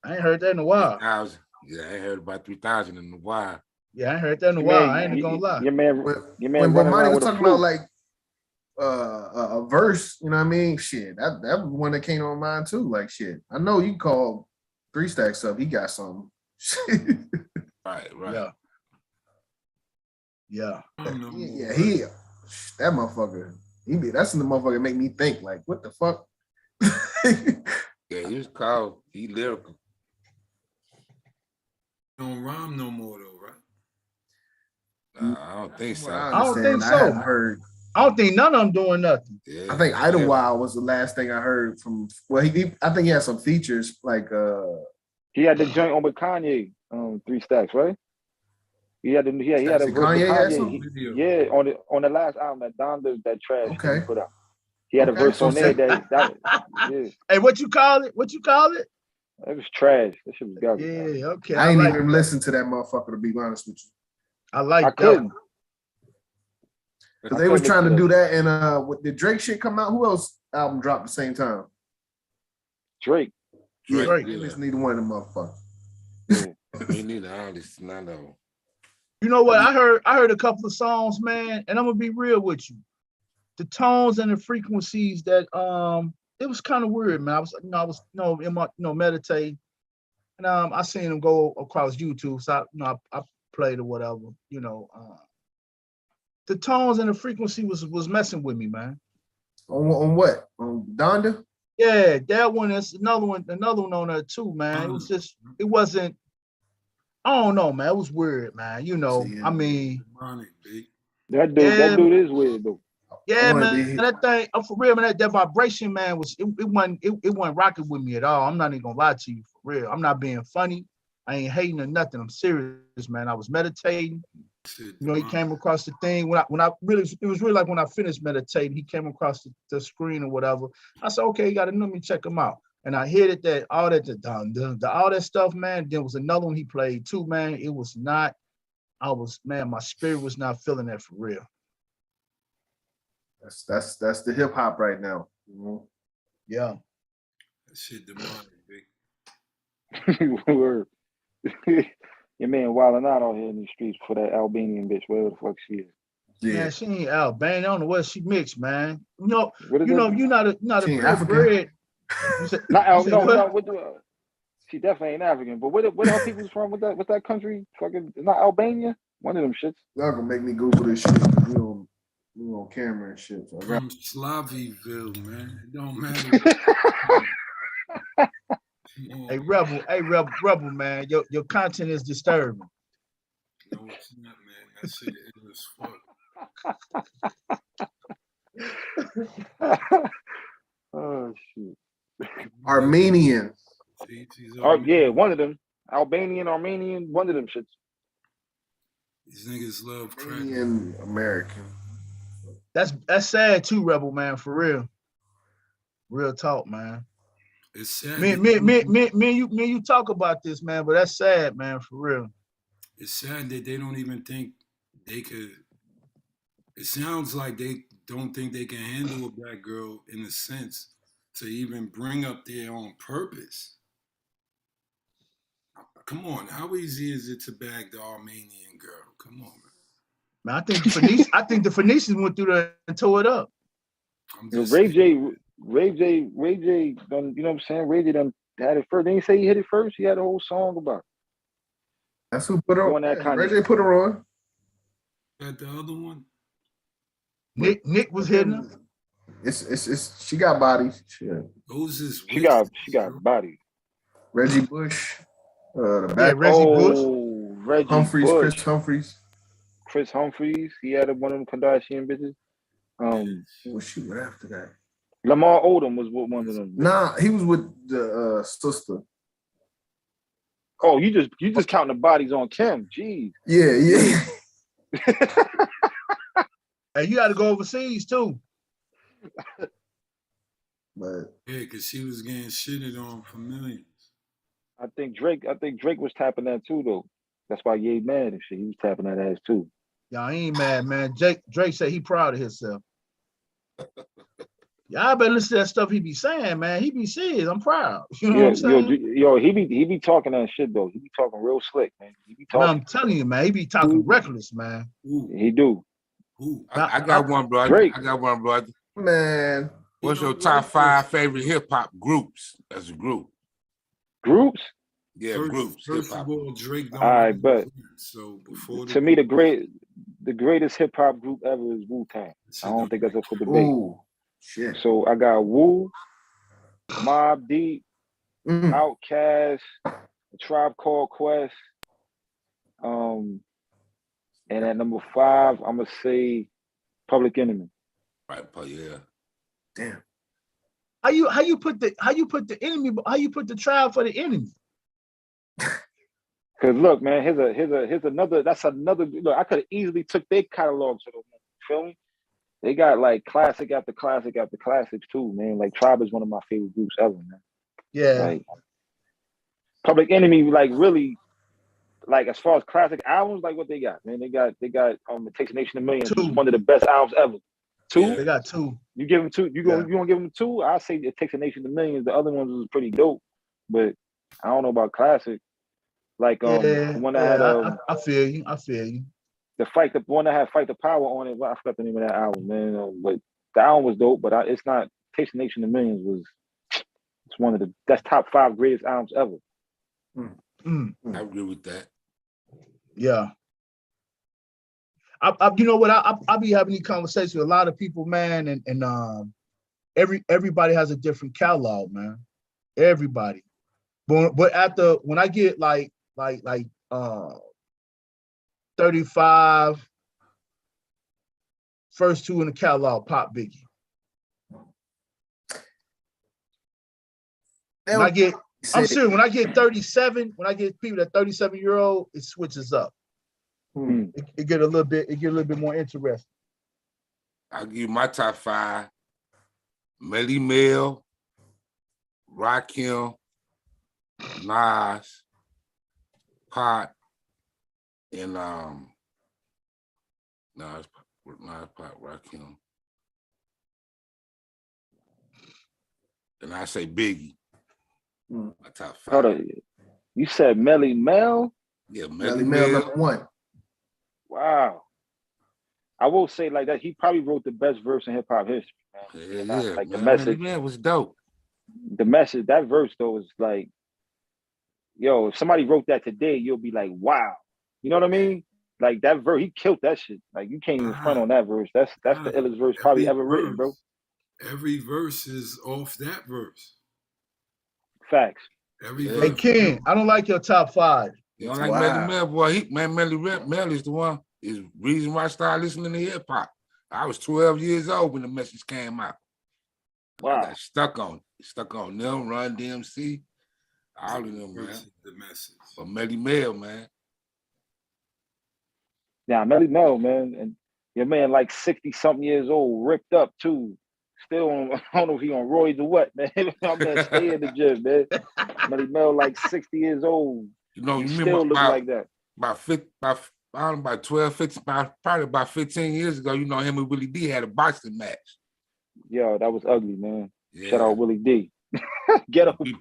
I ain't heard that in a while. 3,000. Yeah, I ain't heard about 3,000 in a while. Yeah, I ain't heard that in a while. I ain't gonna lie. Your man when Bomani was talking about like a verse, you know what I mean? Shit, that was one that came on mine too. Like shit, I know you call 3 Stacks up. He got something. Right. Yeah. He that motherfucker. That's the motherfucker make me think like, what the fuck? Yeah, he was called. He lyrical. Don't rhyme no more though, right? I don't think so. I I don't think understand. I so. haven't heard. I don't think none of them doing nothing. Yeah, I think yeah. Idlewild was the last thing I heard from. Well, I think he had some features like. He had the joint on with Kanye, 3 Stacks, right? He had a Did verse with Kanye had Kanye. some? Yeah, on the last album that that trash thing Okay. he put out. He had a Okay, verse so on there say- that yeah, Hey, what you call it? What you call it? it was trash. That shit was garbage. Yeah, okay. I ain't like even that. listened to that motherfucker, to be honest with you. I like I that. couldn't. Because I they was couldn't trying to listen do to that, and with the Drake shit come out, who else album dropped the same time? Drake. Yeah, Drake. I ain't listen to neither one of them motherfuckers. Yeah. Me neither. I don't listen to none of them. You know what? I heard a couple of songs, man, and I'm gonna be real with you. The tones and the frequencies that it was kind of weird, man. I was in my meditating, and I seen them go across YouTube, so I played or whatever, the tones and the frequency was messing with me, man. On what? On Donda? Yeah, that one is another one on there too, man. It was just, it wasn't, I don't know, man. It was weird, man. I mean, Bomani, big. That dude is weird though. yeah, man. That thing, for real, man. That vibration, man, it wasn't rocking with me at all. I'm not even gonna lie to you, for real. I'm not being funny. I ain't hating or nothing. I'm serious, man. I was meditating. He came across the thing when I really, it was really like when I finished meditating, he came across the screen or whatever. I said, okay, you got to let me check him out. And I hit it that all that stuff, man. There was another one he played too, man. It was not. My spirit was not feeling that for real. That's the hip hop right now. Yeah. That shit demonic, big. Word. Your man wilding out here in the streets for that Albanian bitch, whatever the fuck she is. Yeah. Man, she ain't Albanian. I don't know what she mixed, man. You're What is not a She ain't purebred. She definitely ain't African. But what are people's from? What's that country? Fucking, it's not Albania. One of them shits. Y'all gonna make me Google this shit. We on camera and shit. So From Slavyville, man. It don't matter. Hey, Rebel, man. Your content is disturbing. No, it's not, man. That shit is fuck. Oh shit. Armenian. Oh yeah, one of them. Albanian, Armenian, one of them shits. These niggas love crack. Armenian American. That's sad too, Rebel, man, for real. Real talk, man. It's sad. Me and you talk about this, man, but that's sad, man, for real. It's sad that they don't even think they could. It sounds like they don't think they can handle a black girl in a sense to even bring up their own purpose. Come on, how easy is it to bag the Armenian girl? Come on, man. Man, I think the Phoenicians went through there and tore it up. Ray J done, you know what I'm saying? Ray J done had it first. Didn't he say he hit it first? He had a whole song about it. That's who put her on. Ray J put her on. Got the other one? Nick was hitting her. It's she got bodies. She got body. Reggie Bush. The back. Reggie Bush. Reggie Humphreys, Bush. Chris Humphreys. He had one of them Kardashian bitches. Well, shoot, after that. Lamar Odom was with one of them. Nah, he was with the sister. Oh, you just counting the bodies on Kim. Jeez. Yeah. Hey, you got to go overseas too. But yeah, because she was getting shitted on for millions. I think Drake was tapping that too, though. That's why Ye mad and shit. He was tapping that ass too. Y'all ain't mad, man. Drake said he proud of himself. Y'all better listen to that stuff he be saying, man. He be serious. I'm proud. You know what I'm saying? Yo, he be talking that shit though. He be talking real slick, man. He be talking. Man, I'm telling you, man. He be talking reckless, man. He do. I got one, brother. Drake. I got one, brother. Man, what's your top 5 favorite hip hop groups as a group? Groups? Yeah, groups. First of all, Drake. All right, but so before to me, the greatest hip hop group ever is Wu-Tang. I don't think that's up for debate. Ooh, shit. So I got Wu, Mobb Deep, Outkast, A Tribe Called Quest, And at number 5, I'm gonna say Public Enemy. Right, yeah. Damn. How you put the enemy? How you put the trial for the enemy? Cause look, man, here's another. That's another. Look, I could have easily took their catalog to the one. You feel me? They got like classic after classic after classics too, man. Like Tribe is one of my favorite groups ever, man. Yeah. Like Public Enemy, like really, like as far as classic albums, like what they got, man. They got It Takes a Nation of Millions, which is one of the best albums ever. 2. Yeah, they got 2. You give them 2. You gonna give them 2? I say It Takes a Nation of Millions. The other ones was pretty dope, but I don't know about classic. Like the one that had I feel you. I feel you. The one that had Fight the Power on it. Well, I forgot the name of that album, man. But the album was dope, but it's not. Takes a Nation of Millions it's one of that's top 5 greatest albums ever. I agree with that. Yeah. I you know what? I be having these conversations with a lot of people, man, and everybody has a different catalog, man. Everybody. But when I get like 35, first 2 in the catalog, Pop, Biggie. I'm serious. When I get 37, when I get people that 37-year-old, it switches up. It get a little bit more interesting. I'll give you my top 5. Melly Mel, Rakim, Nas, Pot, and Nas, Pot, Rakim. And I say Biggie. My top 5. Hold on. You said Melly Mel? Yeah, Melly Mel number 1. Wow. I will say like that. He probably wrote the best verse in hip hop history, man. Yeah, like man, the message. Man was dope. The message, that verse though, is like, yo, if somebody wrote that today, you'll be like, wow. You know what I mean? Like that verse, he killed that shit. Like you can't even front on that verse. That's the illest verse probably ever written, bro. Every verse is off that verse. Facts. Hey Ken, I don't like your top 5. You don't like Melly Mel, boy? Melly Mel is the one. Is the reason why I started listening to hip hop. I was 12 years old when the message came out. Wow. I got stuck on them, Run DMC, all of them, man. The message. But Melly Mel, man. Yeah, Melly Mel, man. And your man like 60-something years old, ripped up too. Still, I don't know if he on roids or what, man. I'm gonna stay in the gym, man. Melly Mel like 60 years old. You know, you still remember look like that. About 12, 15, probably about 15 years ago, you know, him and Willie D had a boxing match. Yo, that was ugly, man. Yeah. Shout out Willie D. Get up. Willie D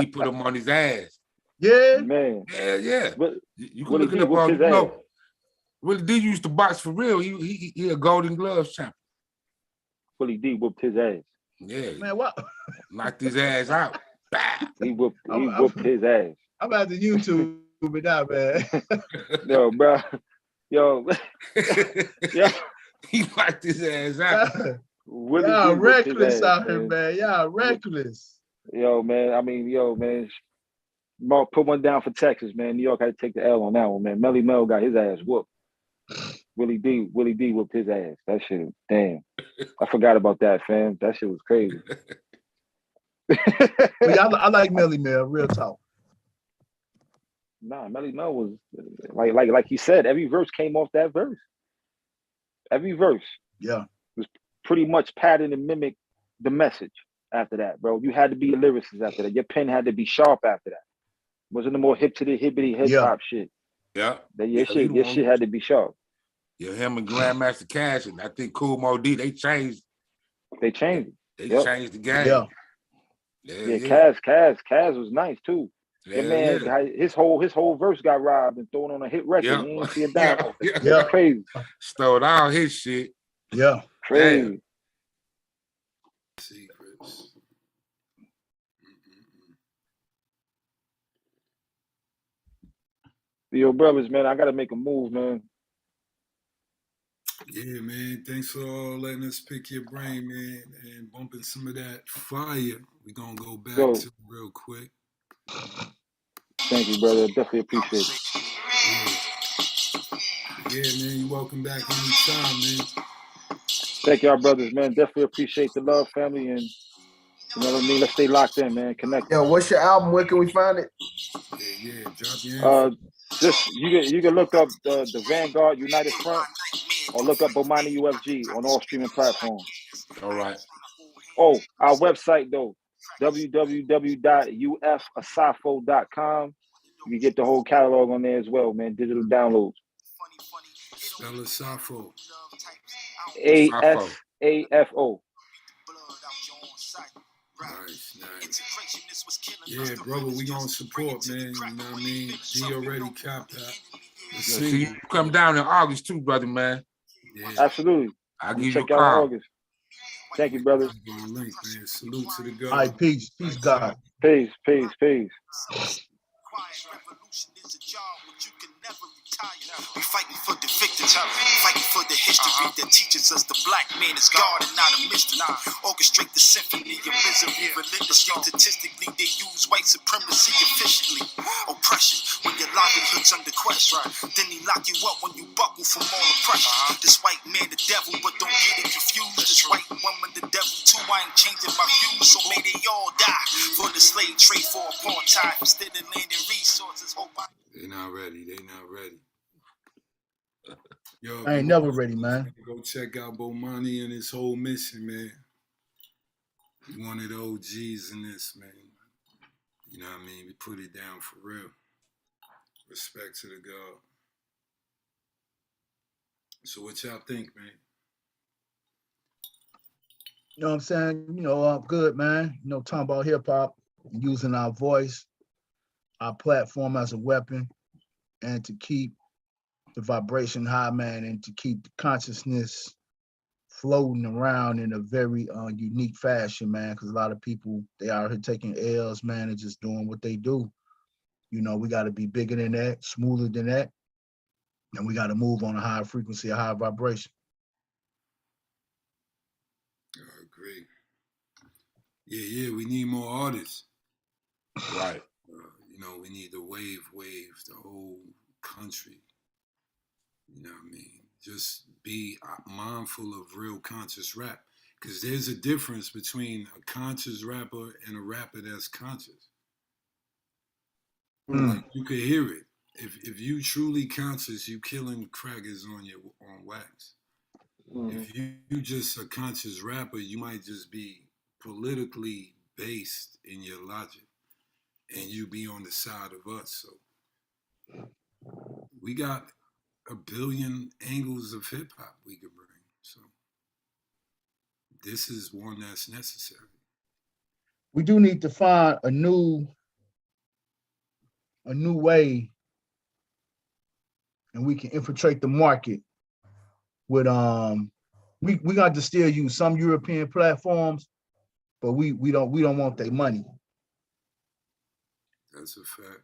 put him on his ass. Yeah. Man. Yeah. But you can look it up on, you know, Willie D used to box for real. He a Golden Gloves champion. Willie D whooped his ass. Yeah. Man, what? Knocked his ass out. He whooped his ass. I'm at the YouTube it out, man. Yo, bro. Yo. He knocked his ass out. Y'all reckless out here, man. Y'all reckless. Yo, man. I mean, man. Mark, put one down for Texas, man. New York had to take the L on that one, man. Melly Mel got his ass whooped. Willie D whooped his ass. That shit, damn. I forgot about that, fam. That shit was crazy. I like Melly Mel, real talk. Nah, Melly Mel was like he said, every verse came off that verse. Every verse. Yeah. Was pretty much patterned and mimic the message after that, bro. You had to be a lyricist after that. Your pen had to be sharp after that. Wasn't the more hip to the hippity hip hop shit. Yeah. Your shit had to be sharp. Yeah, him and Grandmaster Cash, and I think Cool Mo D, they changed. They changed it. They changed the game. Yeah. Kaz was nice too. Yeah, man, his whole verse got robbed and thrown on a hit record. He ain't see a dime. Yeah, crazy. Stole all his shit. Yeah, crazy. Secrets. Yo, brothers, man, I gotta make a move, man. Yeah, man. Thanks for letting us pick your brain, man, and bumping some of that fire. We're gonna go back to real quick. Thank you, brother. Definitely appreciate it. Yeah. Yeah, man, you're welcome back anytime, man. Thank y'all, brothers, man. Definitely appreciate the love, family, and you know what I mean. Let's stay locked in, man. Connected. Yo, what's your album? Where can we find it? Yeah, drop your info. Just you can look up the Vanguard United Front or look up Bomani UFG on all streaming platforms. All right. Oh, our website though, www.ufasafo.com. You can get the whole catalog on there as well, man. Digital downloads. Spell it Safo. ASAFO. Nice. Yeah, brother, we gonna support, man. You know what I mean? G already capped that. Yeah, see, you come down in August too, brother, man. Yeah. Absolutely. I'll give you a check out in call. August. Thank you, brother. Link, man. Salute to the God. All right, peace, God. Peace. We fighting for the victims, fighting for the history that teaches us the black man is God and not a mystery. Orchestrate the symphony of misery relentlessly. Statistically, they use white supremacy efficiently. Oppression, when your livelihood's under question. Then he lock you up when you buckle from all oppression. This white man the devil, but don't get it confused. This white woman the devil too. I ain't changing my views, so may they all die for the slave trade, for apartheid. Instead of land and resources, hope I. They not ready. Yo, I ain't never ready, man. Go check out Bomani and his whole mission, man. He one of the OGs in this, man. You know what I mean? We put it down for real. Respect to the God. So what y'all think, man? You know what I'm saying? You know, I'm good, man. You know, talking about hip hop, using our voice, our platform as a weapon, and to keep the vibration high, man, and to keep the consciousness floating around in a very unique fashion, man, because a lot of people, they out here taking L's, man, and just doing what they do. You know, we got to be bigger than that, smoother than that, and we got to move on a higher frequency, a higher vibration. I agree. Yeah, we need more artists. Right. You know, we need to wave the whole country. You know what I mean? Just be mindful of real conscious rap. Because there's a difference between a conscious rapper and a rapper that's conscious. Like, you can hear it. If you truly conscious, you killing crackers on wax. If you just a conscious rapper, you might just be politically based in your logic. And you be on the side of us. So we got 1 billion angles of hip hop we could bring. So this is one that's necessary. We do need to find a new way, and we can infiltrate the market with we got to still use some European platforms, but we don't want their money. That's a fact.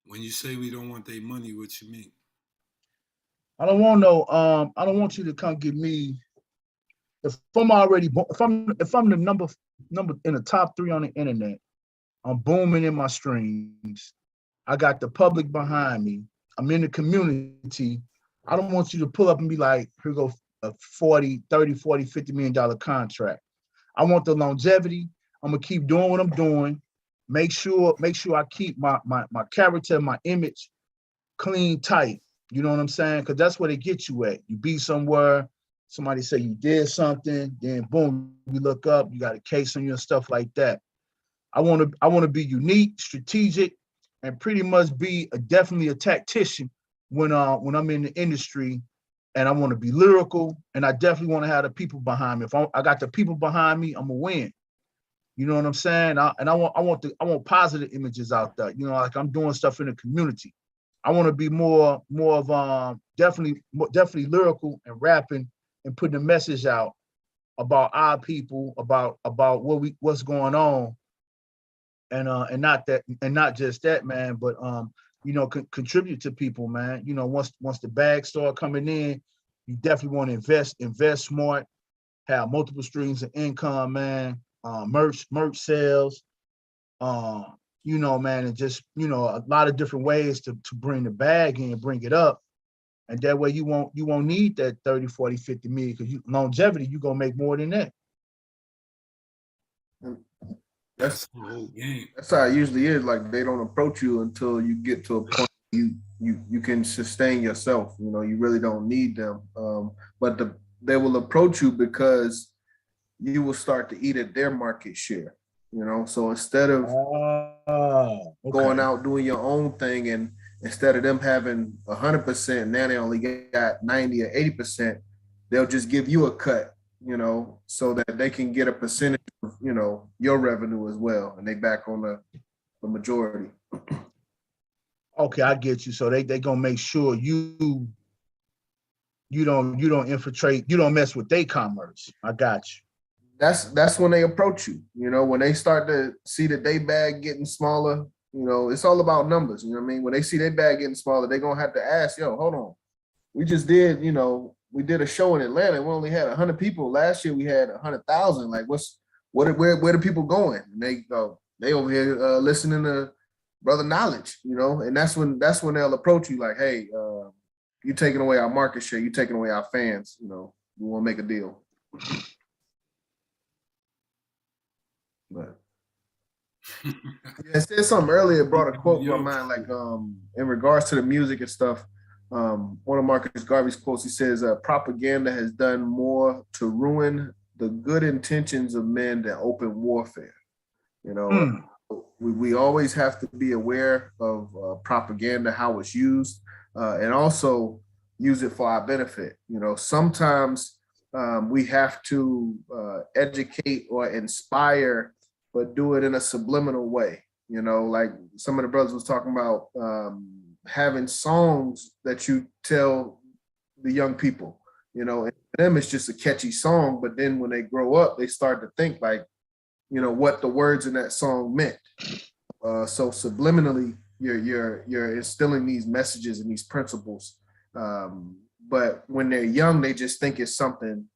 When you say we don't want their money, what you mean? I don't want you to come get me if I'm the number in the top 3 on the internet. I'm booming in my streams. I got the public behind me. I'm in the community. I don't want you to pull up and be like, here go a $30, $40, $50 million contract. I want the longevity. I'm gonna keep doing what I'm doing. Make sure I keep my character, my image clean, tight. You know what I'm saying? Because that's where they get you at. You be somewhere, somebody say you did something, then boom, you look up, you got a case on you and stuff like that. I want to be unique, strategic, and pretty much be definitely a tactician when I'm in the industry. And I want to be lyrical, and I definitely want to have the people behind me. If I got the people behind me, I'm gonna win. You know what I'm saying? I want positive images out there. You know, like I'm doing stuff in the community. I want to be more of definitely lyrical and rapping and putting a message out about our people, about what's going on, and not just that, man, but you know, contribute to people, man. You know, once the bags start coming in, you definitely want to invest smart, have multiple streams of income, man. Merch sales, you know, man, and just, you know, a lot of different ways to bring the bag in, bring it up. And that way you won't need that 30, 40, 50 million, because longevity, you're gonna make more than that. That's the whole game. That's how it usually is. Like, they don't approach you until you get to a point you can sustain yourself. You know, you really don't need them. But they will approach you because you will start to eat at their market share. You know, so instead of going out doing your own thing, and instead of them having 100%, now they only got 90 or 80%, they'll just give you a cut, you know, so that they can get a percentage of, you know, your revenue as well, and they back on the majority. Okay, I get you. So they gonna make sure you don't infiltrate, you don't mess with their commerce. I got you. That's when they approach you. You know, when they start to see that they bag getting smaller, you know, it's all about numbers. You know what I mean? When they see their bag getting smaller, they're gonna have to ask, yo, hold on. We just did, you know, we did a show in Atlanta. We only had 100 people. Last year we had 100,000. Like, where the people going? And they over here listening to Brother Knowledge, you know, and that's when they'll approach you like, hey, you taking away our market share, you taking away our fans, you know, we want to make a deal. But I said something earlier, brought a quote to my mind, like in regards to the music and stuff. One of Marcus Garvey's quotes, he says, propaganda has done more to ruin the good intentions of men than open warfare. You know, we always have to be aware of propaganda, how it's used, and also use it for our benefit. You know, sometimes we have to educate or inspire, but do it in a subliminal way. You know, like some of the brothers was talking about having songs that you tell the young people, you know, and for them it's just a catchy song, but then when they grow up, they start to think like, you know, what the words in that song meant. So subliminally, you're instilling these messages and these principles. But when they're young, they just think it's something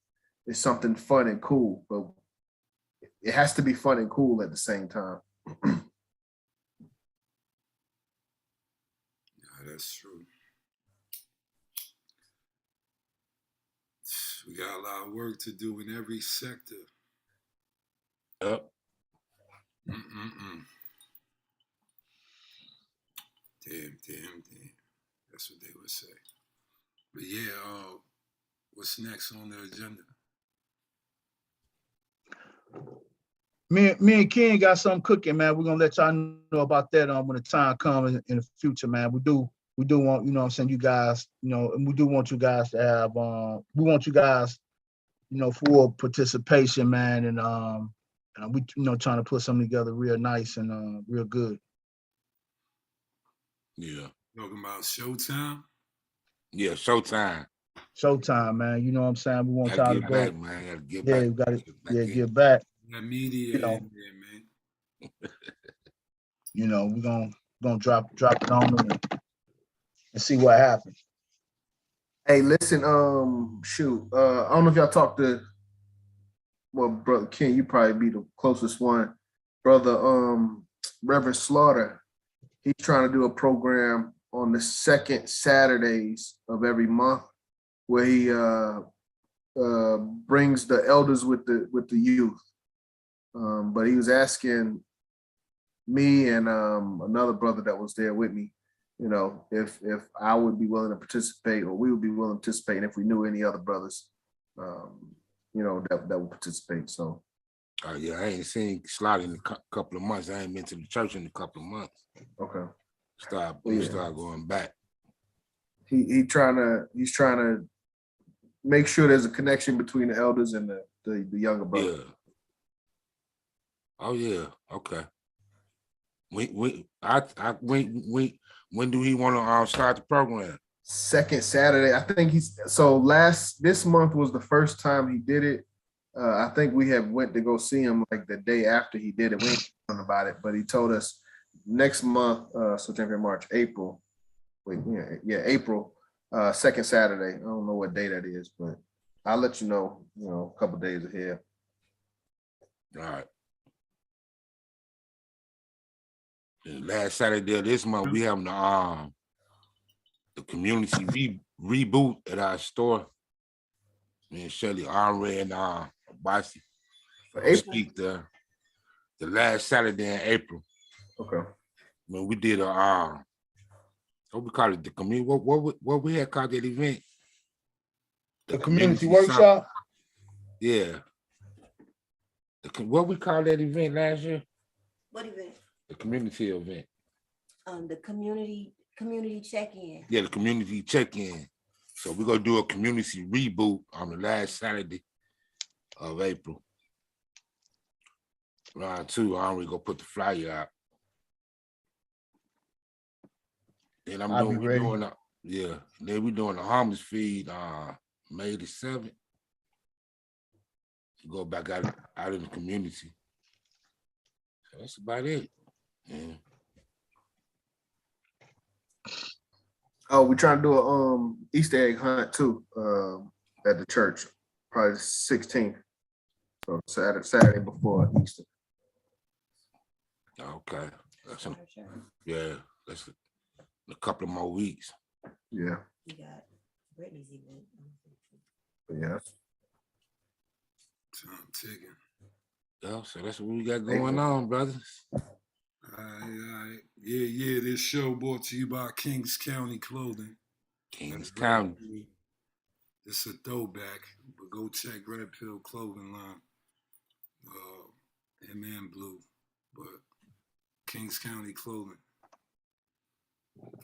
fun and cool, but it has to be fun and cool at the same time. That's true. We got a lot of work to do in every sector. Yep. Damn. That's what they would say. But yeah, what's next on the agenda? Me and Ken got something cooking, man. We're gonna let y'all know about that when the time comes in the future, man. We do want, you know what I'm saying, you guys, you know, and we do want you guys to have we want you guys, you know, full participation, man, and we, you know, trying to put something together real nice and real good. Yeah. Talking about Showtime? Yeah, Showtime. Showtime, man. You know what I'm saying? We want y'all to go. Back, man. Gotta get back. We got to get back. That media you know, in there, man. You know, we're gonna drop it on them and see what happens. Hey, listen, shoot. I don't know if y'all talked to, well, Brother Ken, you probably be the closest one. Brother Reverend Slaughter, he's trying to do a program on the second Saturdays of every month where he brings the elders with the youth. But he was asking me and another brother that was there with me, you know, if I would be willing to participate, or we would be willing to participate, and if we knew any other brothers, you know, that would participate. So. Yeah, I ain't seen Slaughter in a couple of months. I ain't been to the church in a couple of months. Okay. Start going back. He's trying to make sure there's a connection between the elders and the younger brother. Yeah. Oh yeah. Okay. When do he want to start the program? Second Saturday. I think this month was the first time he did it. I think we have went to go see him like the day after he did it. We ain't talking about it, but he told us next month, so January, March, April. April, second Saturday. I don't know what day that is, but I'll let you know, a couple days ahead. All right. And last Saturday of this month, we having the community reboot at our store. Me and Shelly, Henri, and Bossy. For April? Speak the last Saturday in April. Okay. When we did what we call it, the community. What we had called that event? The community workshop. Yeah. What we called that event last year? What event? The community event. The community check-in. Yeah, the community check-in. So we're gonna do a community reboot on the last Saturday of April. Round 2, Henri gonna put the flyer out. Then we're doing the homeless feed May the 7th. Go back out in the community. So that's about it. Yeah. Oh, we're trying to do a Easter egg hunt too at the church, probably the 16th. So Saturday before Easter. Okay. That's a couple of more weeks. Yeah. We got Brittany's event. Yeah. Time ticking. Yeah, so that's what we got going on, brothers. All right. Yeah. This show brought to you by Kings County Clothing. Kings County. It's a throwback, but go check Red Pill Clothing line. M&M Blue, but Kings County Clothing.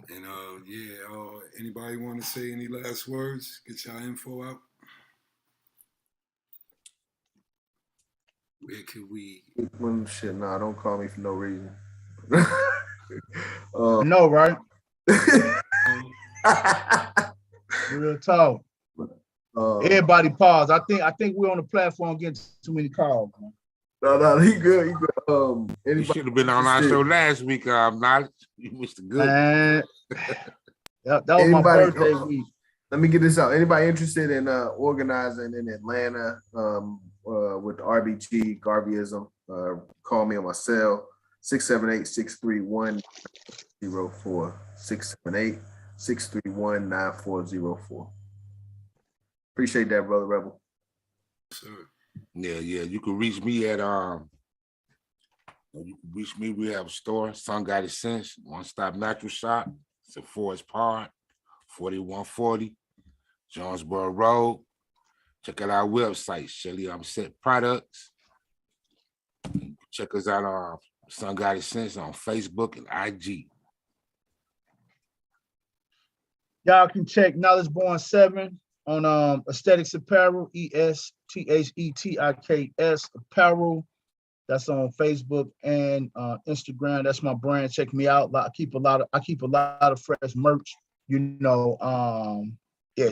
And anybody want to say any last words? Get y'all info out. Where could we? Shit, nah, don't call me for no reason. No, right? Real talk. Everybody pause. I think we're on the platform getting too many calls, man. No, he good. You should have been on our show last week. Not you missed the good. That was my birthday week. Let me get this out. Anybody interested in organizing in Atlanta with RBG, Garveyism, call me on my cell, 678-631-9404, 678-631-9404. Appreciate that, Brother Rebel. Sure. Yeah. You can reach me at we have a store, Sun Got It Sense, one-stop natural shop. It's at Forest Park, 4140 Jonesboro Road. Check out our website, Shelly Set Products. Check us out on Sun Got It Sense on Facebook and IG. Y'all can check Knowledge Born 7 on Aesthetics Apparel, ESTHETIKS Apparel. That's on Facebook and Instagram. That's my brand. Check me out. I keep a lot of fresh merch.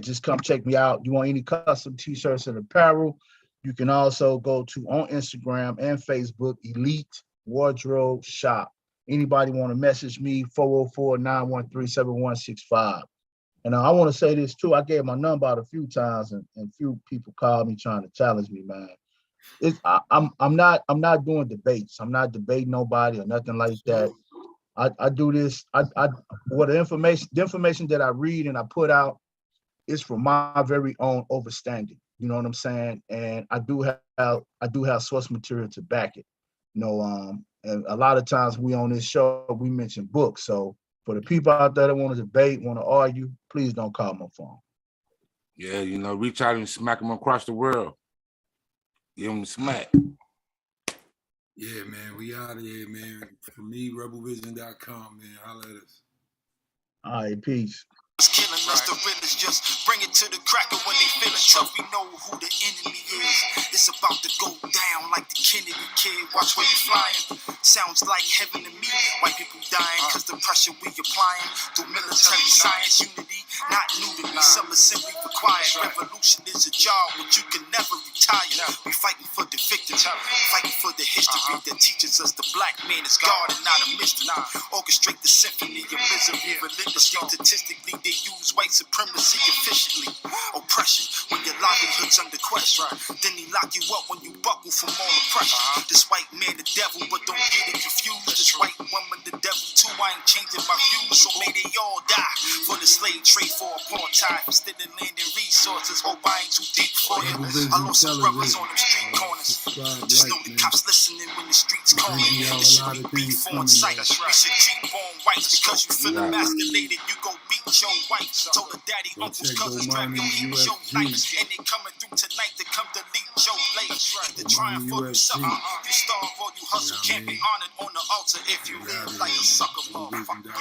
Just come check me out. You want any custom t-shirts and apparel? You can also go to on Instagram and Facebook, Elite Wardrobe Shop. Anybody want to message me, 404-913-7165. And I want to say this too. I gave my number out a few times, and few people called me trying to challenge me, man. I'm not doing debates. I'm not debating nobody or nothing like that. I do this. The information that I read and I put out is from my very own understanding. You know what I'm saying? And I do have source material to back it. And a lot of times we on this show we mention books. So for the people out there that want to debate, want to argue, please don't call my phone. Yeah, reach out and smack them across the world. Give them a smack. Yeah, man, we out of here, man. For me, rebelvision.com, man. Holla at us. All right, peace. Killing us, the realest, just bring it to the cracker when they feeling tough. We know who the enemy is. It's about to go down like the Kennedy kid. Watch where you flying. Sounds like heaven to me. White people dying cause the pressure we applying. Through military science, unity, not new to me. Some assembly required. Revolution is a job, but you can never retire. We fighting for the victim. Fighting for the history that teaches us the black man is God and not a mystery. Orchestrate the symphony of misery relentlessly. Statistically, they use white supremacy efficiently. Oppression, when your livelihood's under question. Then they lock you up when you buckle from all oppression. This white man the devil, but don't get it confused. This white woman the devil too. I ain't changing my views, so may they all die. For the slave trade, for apartheid, for stealing land and resources. Hope I ain't too deep for you. I lost some brothers on them street corners. Just know the cops listening when the streets calling. It should be beef on sight. We should keep on whites because you feel emasculated. You go beat your wife. Told her daddy, uncles, cousins, grab your heat, your knife. And they coming through tonight to come delete your late. Either trying for yourself, you starve or you hustle. Can't be honored on the altar if you live like a sucker motherfucker.